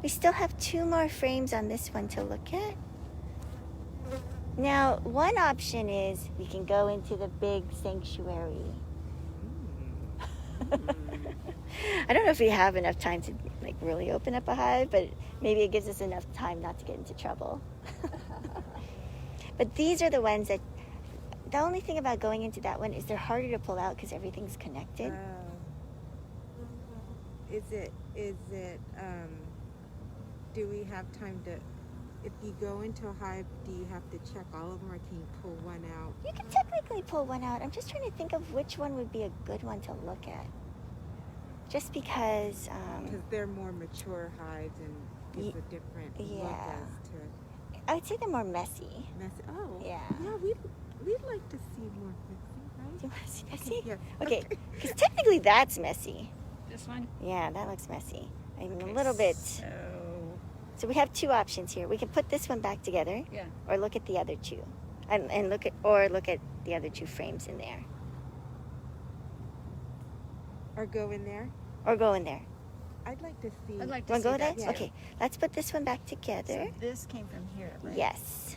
We still have 2 more frames on this one to look at. Now, one option is we can go into the big sanctuary. I don't know if we have enough time to like really open up a hive, but maybe it gives us enough time not to get into trouble. But these are the ones that, the only thing about going into that one is they're harder to pull out because everything's connected. Is it, do we have time to, if you go into a hive, do you have to check all of them or can you pull one out? You can technically pull one out. I'm just trying to think of which one would be a good one to look at. Just because, Because they're more mature hives and gives a different look yeah. as to I would say they're more messy. messy. Oh, Yeah. Yeah, we'd like to see more messy, right? Do you want to see messy? Yeah. Okay, because technically that's messy. This one? Yeah, that looks messy. I mean, a little bit. So we have 2 options here. We can put this one back together, Yeah. or look at the other 2, and look at the other 2 frames in there, Or go in there. or go in there. I'd like to see. I'd like to Want see to go that there? too. Okay, let's put this one back together. So this came from here, right? Yes.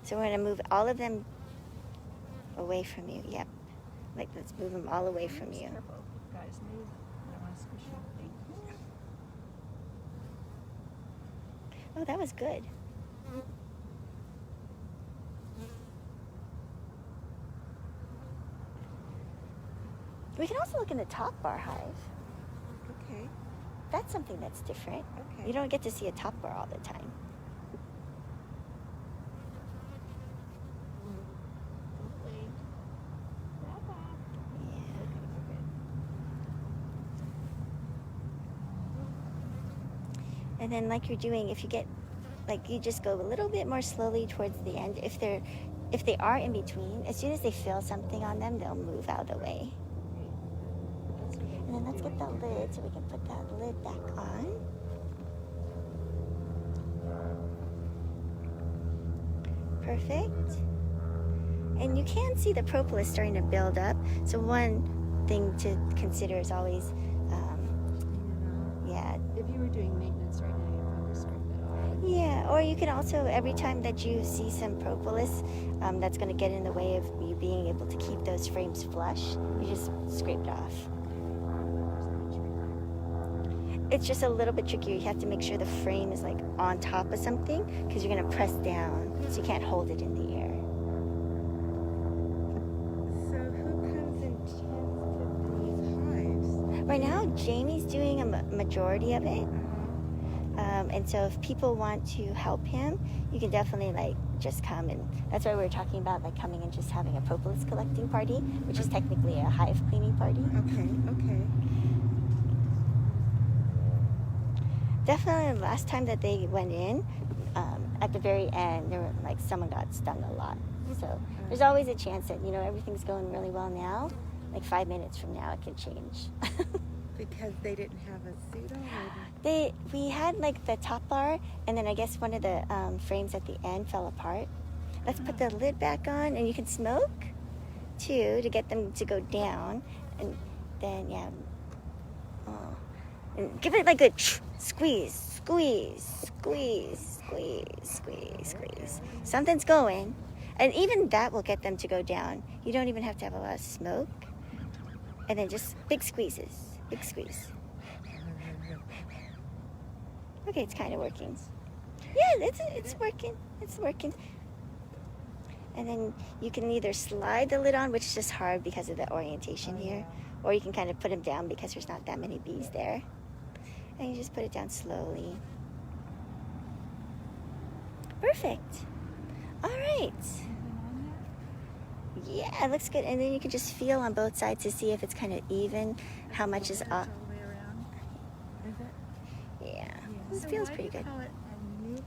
So we're gonna move all of them away from you. Yep. Like let's move them all away from Oops, you. Careful, guys, move. I don't want to squish anything. Oh, that was good. We can also look in the top bar hive. Okay. That's something that's different. Okay. You don't get to see a top bar all the time. And then like you're doing, if you get, like you just go a little bit more slowly towards the end. If they are in between, as soon as they feel something on them, they'll move out of the way. And then let's get the lid so we can put that lid back on. Perfect. And you can see the propolis starting to build up. So one thing to consider is always, yeah, If you were doing maintenance right now, you'd probably scrape that off. yeah. Or you can also, every time that you see some propolis that's going to get in the way of you being able to keep those frames flush, you just scrape it off. It's just a little bit trickier. You have to make sure the frame is like on top of something because you're going to press down, so you can't hold it in the air. So who comes and tends to these hives? Right now, Jamie's doing a majority of it. And so if people want to help him, you can definitely like just come, and that's why we were talking about like coming and just having a propolis collecting party, which is technically a hive cleaning party. Okay. Definitely the last time that they went in, at the very end, there were like someone got stung a lot. So there's always a chance that, you know, everything's going really well now. Like 5 minutes from now, it could change. Because they didn't have a suit on? We had like the top bar, and then I guess one of the frames at the end fell apart. Let's put the lid back on, and you can smoke too to get them to go down, and then and give it like a squeeze. Something's going, and even that will get them to go down. You don't even have to have a lot of smoke, and then just big squeezes. Big squeeze. Okay, it's kind of working. Yeah, it's working. It's working. And then you can either slide the lid on, which is just hard because of the orientation here, or you can kind of put them down because there's not that many bees there. And you just put it down slowly. Perfect. All right. Yeah, it looks good. And then you can just feel on both sides to see if it's kind of even, how much is off. All the way around. Is it? Yeah, it feels pretty good. Call it a nuke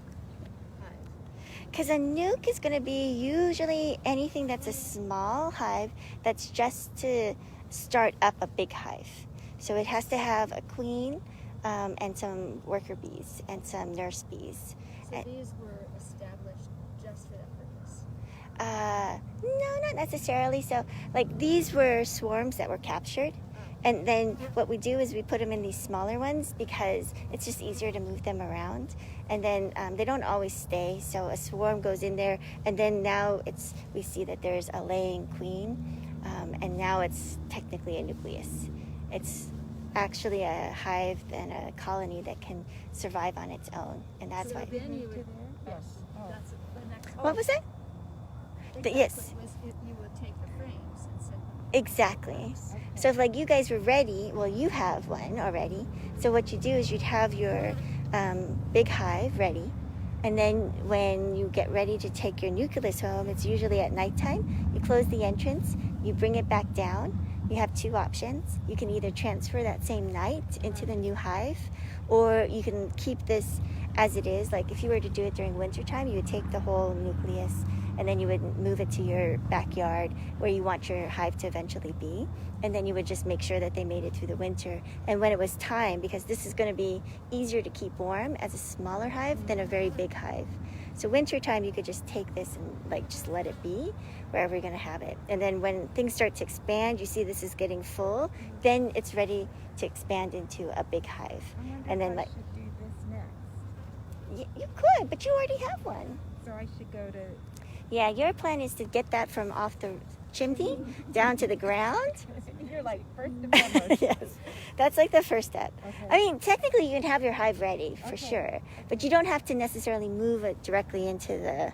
hive? Because a nuke is going to be usually anything that's a small hive that's just to start up a big hive. So it has to have a queen and some worker bees and some nurse bees. So these were established just for that purpose? No, not necessarily. So, like, these were swarms that were captured. And then what we do is we put them in these smaller ones because it's just easier to move them around. And then they don't always stay. So a swarm goes in there, and then now we see that there's a laying queen, and now it's technically a nucleus. It's actually a hive and a colony that can survive on its own, and that's why. Then you would, yes, that's the next. What was that? Yes. You would take the frames and set them. Exactly. So if like you guys were ready, well, you have one already. So what you do is you'd have your big hive ready, and then when you get ready to take your nucleus home, it's usually at nighttime. You close the entrance, you bring it back down. You have two options. You can either transfer that same night into the new hive, or you can keep this as it is. Like if you were to do it during wintertime, you would take the whole nucleus and then you would move it to your backyard where you want your hive to eventually be. And then you would just make sure that they made it through the winter. And when it was time, because this is going to be easier to keep warm as a smaller hive than a very big hive. So wintertime, you could just take this and like just let it be wherever you're going to have it. And then when things start to expand, you see this is getting full, then it's ready to expand into a big hive. And then like should do this next. you could, but you already have one. So I should go to. Yeah, your plan is to get that from off the chimney down to the ground. You're like first and foremost. Yes, that's like the first step. Okay. I mean, technically you can have your hive ready for Okay. sure, but you don't have to necessarily move it directly into the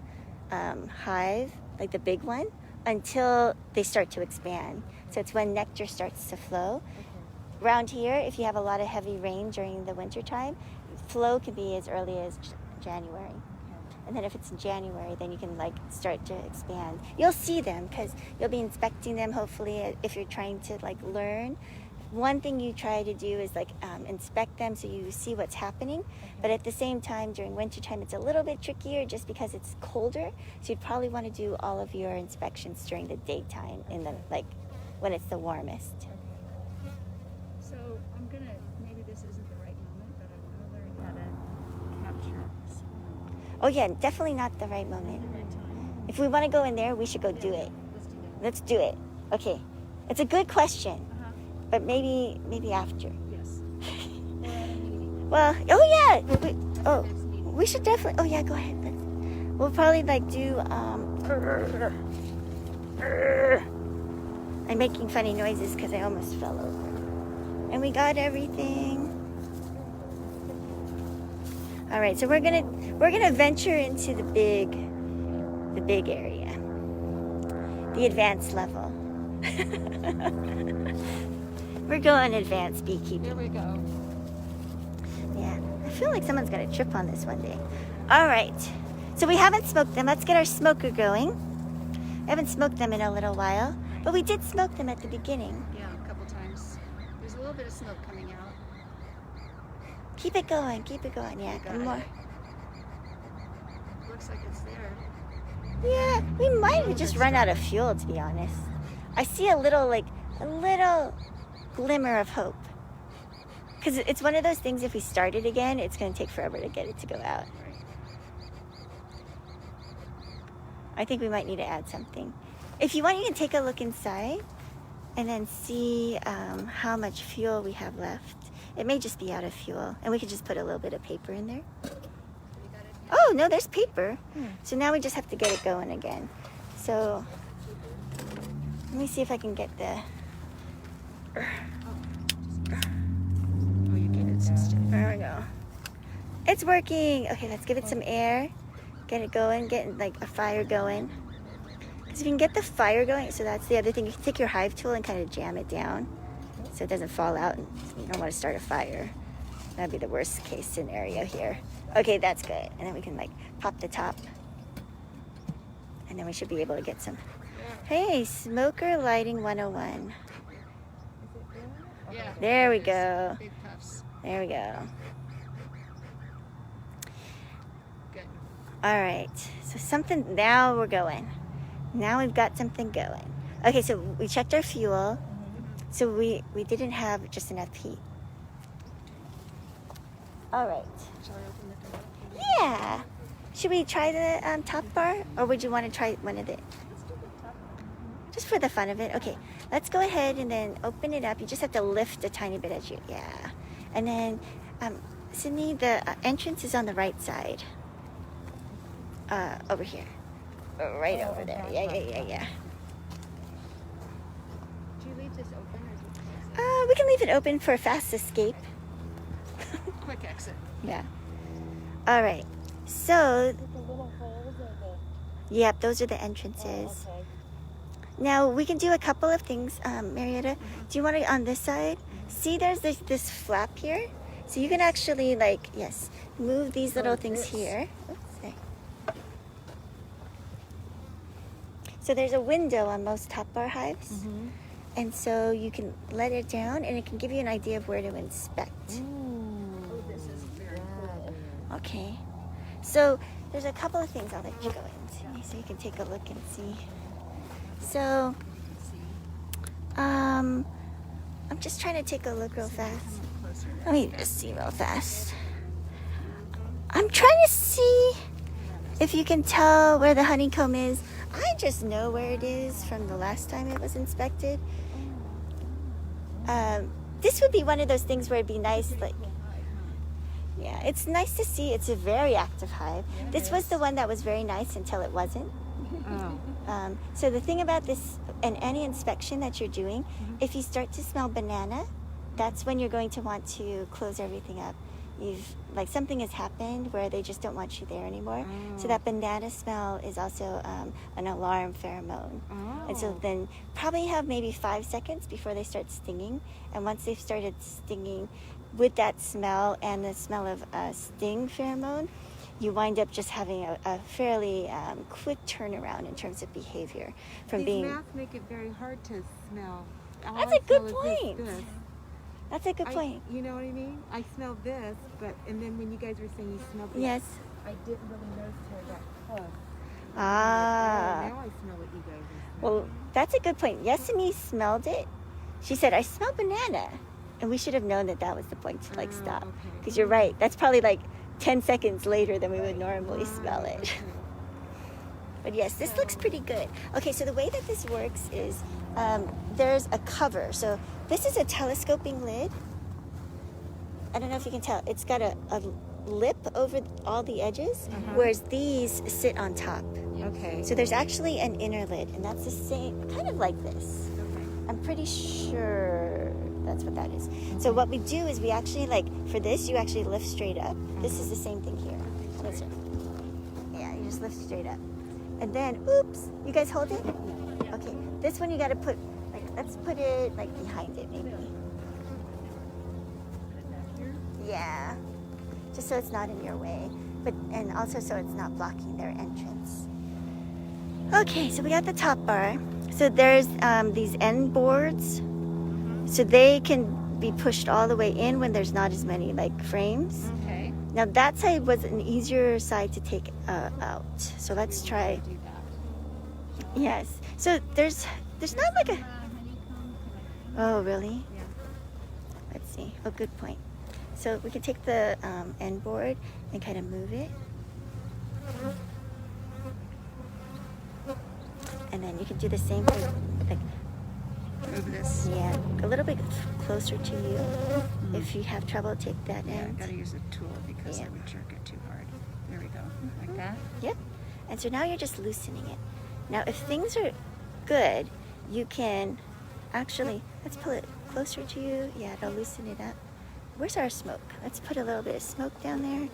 hive, like the big one, until they start to expand. So it's when nectar starts to flow. Around here, if you have a lot of heavy rain during the winter time, flow can be as early as January. And then if it's in January, then you can like start to expand. You'll see them because you'll be inspecting them hopefully if you're trying to like learn. One thing you try to do is like inspect them so you see what's happening. But at the same time, during wintertime, it's a little bit trickier just because it's colder. So you'd probably want to do all of your inspections during the daytime in the like when it's the warmest. So I'm gonna, maybe this isn't the right moment, but I wanna learn how to capture swarm. Oh yeah, definitely not the right moment. The right time. If we want to go in there, we should go do it. Let's do that. Let's do it. Okay. It's a good question, Uh-huh. but maybe after. Yes. Or at a meeting. Well, oh yeah. Next meeting. We should definitely. Oh yeah, go ahead. We'll probably like do. I'm making funny noises because I almost fell over. And we got everything. All right, so we're gonna venture into the big area, the advanced level. We're going advanced beekeeping. Here we go. Yeah, I feel like someone's gonna trip on this one day. All right, so we haven't smoked them. Let's get our smoker going. I haven't smoked them in a little while, but we did smoke them at the beginning. Yeah, a couple times. There's a little bit of smoke coming out. Keep it going, yeah. Got And more. it. Looks like it's there. Yeah, we might have just run out of fuel, to be honest. I see a little glimmer of hope. Because it's one of those things, if we start it again, it's going to take forever to get it to go out. Right. I think we might need to add something. If you want, you can take a look inside and then see how much fuel we have left. It may just be out of fuel, and we could just put a little bit of paper in there. You got it? Oh, no, there's paper. So now we just have to get it going again. So let me see if I can get the... Oh, you get it. There we go. It's working. Okay, let's give it some air. Get it going. Get like a fire going. Because if you can get the fire going, so that's the other thing. You can take your hive tool and kind of jam it down so it doesn't fall out and you don't want to start a fire. That'd be the worst case scenario here. Okay, that's good. And then we can like pop the top. And then we should be able to get some. Hey, smoker lighting 101. Yeah. There we it is. go. Big puffs. There we go. Good. All right, so something, now we're going. Now we've got something going. Okay, so we checked our fuel. So we didn't have just enough heat. All right. Shall I open the door? Yeah. Should we try the top bar? Or would you want to try one of the, just for the fun of it? Okay, let's go ahead and then open it up. You just have to lift a tiny bit as you, yeah. And then, Sydney, the entrance is on the right side. Over here. Right over there. Yeah. Do you leave this open or do you close it? We can leave it open for a fast escape. Quick exit. Yeah. All right. So, The little holes or the... yep, those are the entrances. Now, we can do a couple of things, Marietta. Do you want it on this side? See, there's this flap here. So you can actually, like, yes, move these little things here. Oops, sorry. So there's a window on most top bar hives. And so you can let it down, and it can give you an idea of where to inspect. Oh, this is very cool. Okay. So there's a couple of things I'll let you go into so you can take a look and see. So, I'm just trying to take a look real fast. Closer. Let me just see real fast. I'm trying to see if you can tell where the honeycomb is. I just know where it is from the last time it was inspected. This would be one of those things where it'd be nice, like, yeah, it's nice to see. It's a very active hive. This was the one that was very nice until it wasn't. Oh. So the thing about this, and any inspection that you're doing, if you start to smell banana, that's when you're going to want to close everything up. Like something has happened where they just don't want you there anymore. So that banana smell is also an alarm pheromone. And so then probably have maybe 5 seconds before they start stinging. And once they've started stinging with that smell and the smell of sting pheromone, you wind up just having a fairly quick turnaround in terms of behavior from These being. masks make it very hard to smell. All That's I a good smell is point. this. That's a good point. You know what I mean? I smell this, and then when you guys were saying you smelled this, Yes. I didn't really notice till I got close. Ah. Now I smell what you guys are smelling. Well, that's a good point. Yesemi smelled it. She said, "I smell banana," and we should have known that that was the point to like stop. okay. Because you're right. That's probably like 10 seconds later than we would normally smell it. Okay. But yes, this looks pretty good. Okay, so the way that this works is there's a cover. So this is a telescoping lid. I don't know if you can tell. It's got a lip over all the edges, whereas these sit on top. Okay. So there's actually an inner lid, and that's the same, kind of like this. I'm pretty sure that's what that is. So what we do is we actually, like, for this, you actually lift straight up. This is the same thing here. Listen. Yeah, you just lift straight up. And then, oops, you guys hold it? Okay, this one you gotta put, like, let's put it, like, behind it, maybe. Yeah. just so it's not in your way, but and also so it's not blocking their entrance. Okay, so we got the top bar. So there's these end boards, so they can be pushed all the way in when there's not as many like frames. Okay. Now that side was an easier side to take out. So let's try. Do that. Yes. So there's not like a. Honeycomb. Oh really? Yeah. Let's see. Oh, good point. So we can take the end board and kind of move it. And then you can do the same thing, like, Move this. yeah, a little bit closer to you. If you have trouble, take that Yeah, I end. gotta use a tool because Yeah. I would jerk it too hard. There we go. Like that. Yep. And so now you're just loosening it. Now, if things are good, you can actually, let's pull it closer to you. Yeah, it'll loosen it up. Where's our smoke? Let's put a little bit of smoke down there.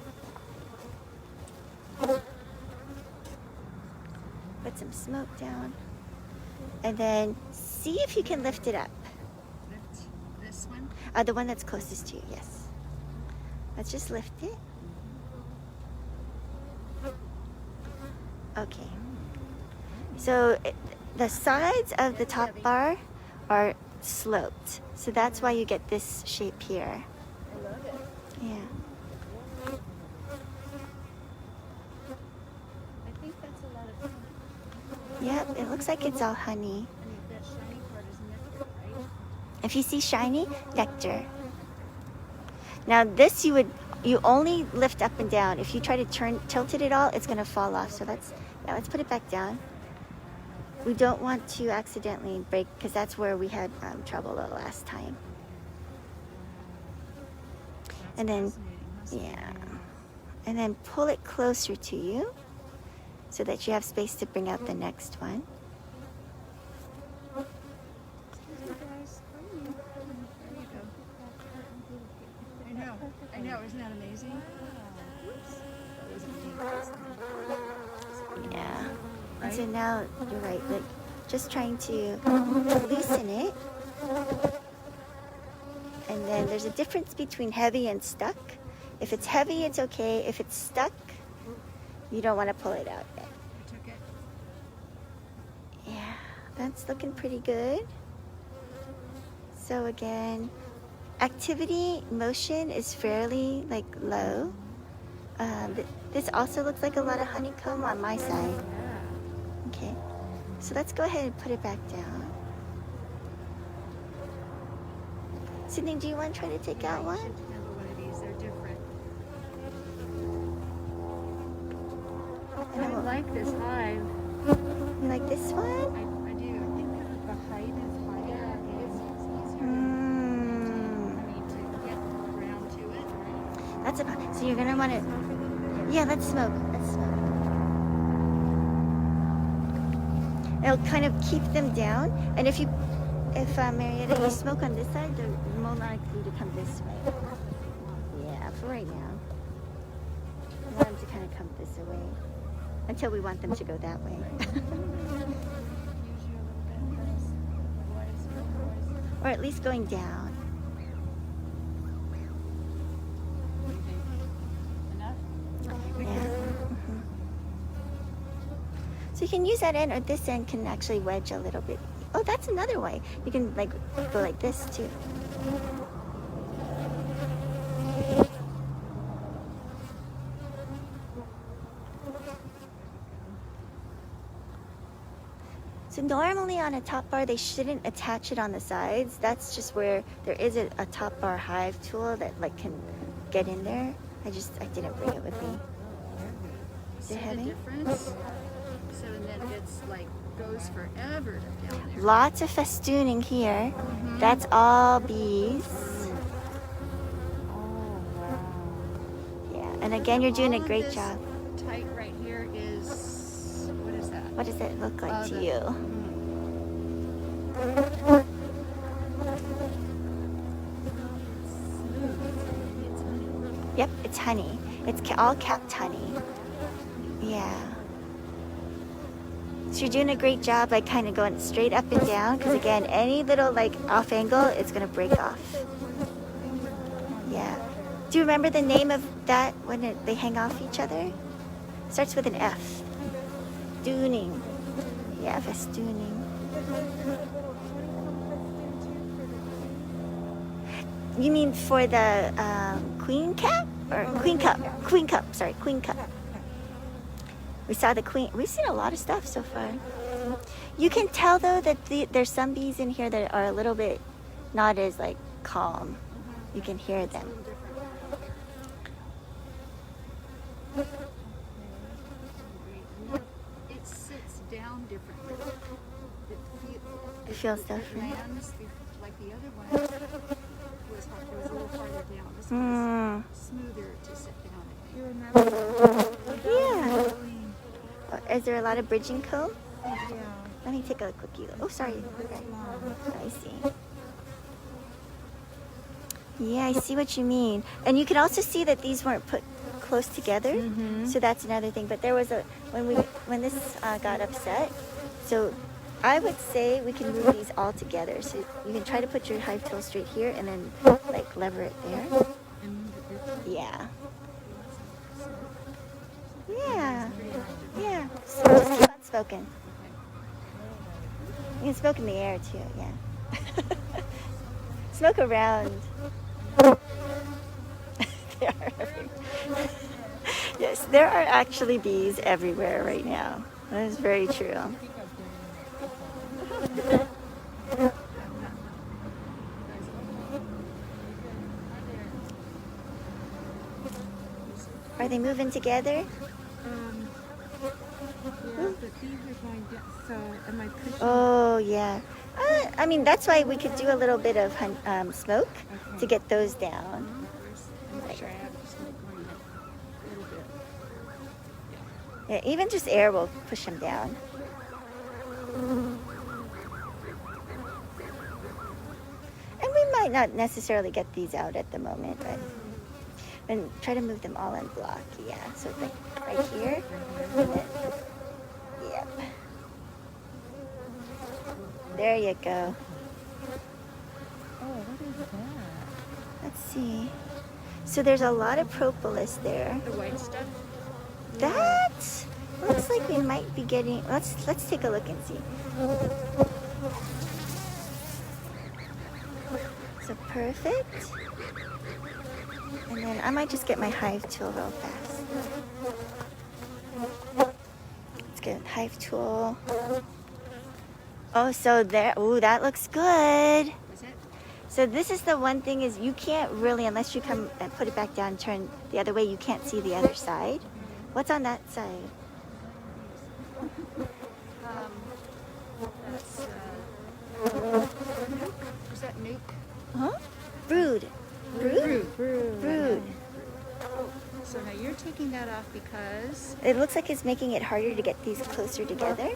Put some smoke down. And then see if you can lift it up. Lift this one. The one that's closest to you, yes. Let's just lift it. Okay. So the sides of the top bar are sloped. So that's why you get this shape here. I love it. Yeah. I think that's a lot of fun. Yep, it looks like it's all honey. And that shiny part is nectar, right? If you see shiny, nectar. Now this you only lift up and down. If you try to tilt it at all, it's gonna fall off. So let's put it back down. We don't want to accidentally break, because that's where we had trouble the last time. And then, yeah, and then pull it closer to you so that you have space to bring out the next one. I know, isn't that amazing? Whoops. That was a Yeah. And Right? so now you're right, like just trying to loosen it. And then there's a difference between heavy and stuck. If it's heavy, it's okay. If it's stuck, you don't want to pull it out yet. I took it. Yeah, that's looking pretty good. So again, activity motion is fairly like low. This also looks like a lot of honeycomb on my side. Okay, so let's go ahead and put it back down. Sydney, do you want to try to take out You one? should handle one of these. They're different. And then I we'll- like this hive. You like this one? I do. I think the height is higher. It's easier Mm, to get around to it. that's about. So you're gonna want to. Yeah, let's smoke. Let's smoke. It'll kind of keep them down, and if Marietta, you smoke on this side, they're more likely to come this way. Yeah, for right now. We want them to kind of come this way until we want them to go that way. Use you a little bit, girls. Boys. Or at least going down. What do you think? Enough? Yeah. Mhm. So you can use that end, or this end can actually wedge a little bit. Oh, that's another way. You can like go like this too. So normally on a top bar, they shouldn't attach it on the sides. That's just where there is a top bar hive tool that like can get in there. I didn't bring it with me. Is it See the heavy? difference? So then it's like goes forever down there. Lots of festooning here. That's all bees. Oh wow. Yeah, and again, you're doing a All of great this job. Tight right here is what is that? What does it look like to the- you? It's honey. Yep, it's honey. It's all capped honey. Yeah. So you're doing a great job, like kind of going straight up and down, because again, any little like off angle, it's gonna break off. Yeah. Do you remember the name of that when they hang off each other? Starts with an F. Festooning. Yeah, festooning. You mean for the queen cap? Or queen cup? Queen cup, sorry, queen cup. We saw the queen. We've seen a lot of stuff so far. You can tell though that there's some bees in here that are a little bit not as like calm. You can hear them. It sits down differently. It feels different. Lands, like the other one was a little farther down. This one Mm. is smoother to sit down. I You think. remember? Yeah. Is there a lot of bridging comb? Yeah. Let me take a quickie look. Oh, sorry. Okay. I see. Yeah, I see what you mean. And you can also see that these weren't put close together. So that's another thing. But there was a when this got upset. So I would say we can move these all together. So you can try to put your hive tool straight here and then like lever it there. Yeah. Yeah. Yeah. So just keep on smoking. You can smoke in the air too, yeah. Smoke around. They are everywhere. Yes, there are actually bees everywhere right now. That is very true. Are they moving together? Yeah, but these are going down. So am I pushing? Oh, yeah. I mean, that's why we could do a little bit of smoke to get those down. I'm sure I have to smoke on it a little bit. Yeah, even just air will push them down. And we might not necessarily get these out at the moment, but and try to move them all in block. Yeah, so it's like right here. And then, yep. There you go. Oh, what is that? Let's see. So there's a lot of propolis there. The white stuff. That looks like we might be getting. Let's take a look and see. So perfect. And then I might just get my hive tool real fast. Let's get a hive tool. Oh, so there. Ooh, that looks good. Was it? So this is the one thing is you can't really, unless you come and put it back down, turn the other way, you can't see the other side. What's on that side? That's nuke. Is that nuke? Huh? Brood. Brood? Brood. So now you're taking that off because It looks like it's making it harder to get these closer together.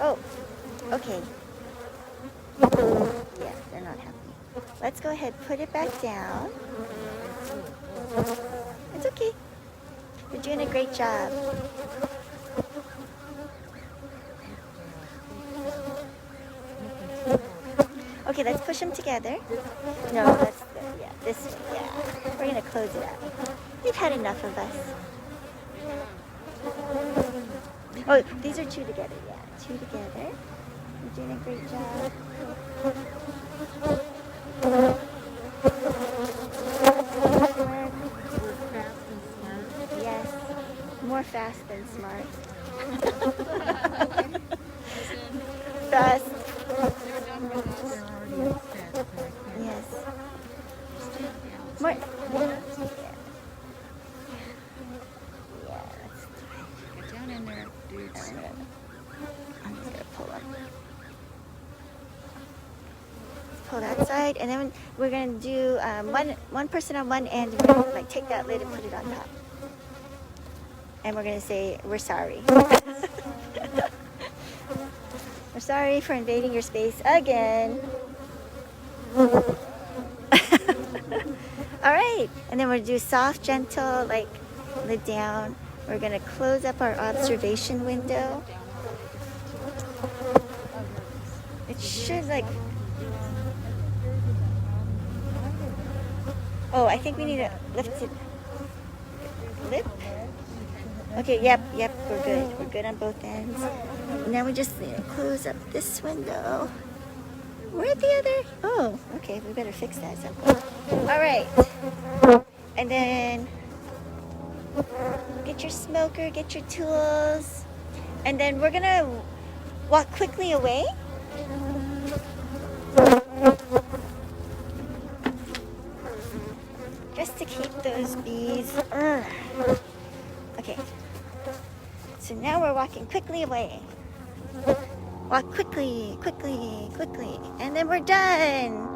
Oh, okay. Yeah, they're not happy. Let's go ahead, put it back down. It's okay. You're doing a great job. Okay, let's push them together. No, that's yeah, this way. Yeah, we're gonna close it out. You've had enough of us. Oh, these are two together. Yeah, two together. You're doing a great job. Yes, more fast than smart. Fast. Yes. More. Yeah. Let's get down in there, dudes. I'm just gonna pull them. Pull that side, and then we're gonna do one person on one end. And we're gonna, like take that lid and put it on top, and we're gonna say we're sorry. We're sorry for invading your space again. All right, and then we'll do soft, gentle, like lid down. We're gonna close up our observation window. It should like Oh, I think we need to lift it. Lip? Okay, yep, we're good. We're good on both ends. Now we just need to close up this window. Where'd the other? Oh, okay, we better fix that sometime. All right. And then get your smoker, get your tools. And then we're gonna walk quickly away. Just to keep those bees. Okay. So now we're walking quickly away. Walk quickly, quickly, quickly. And then we're done.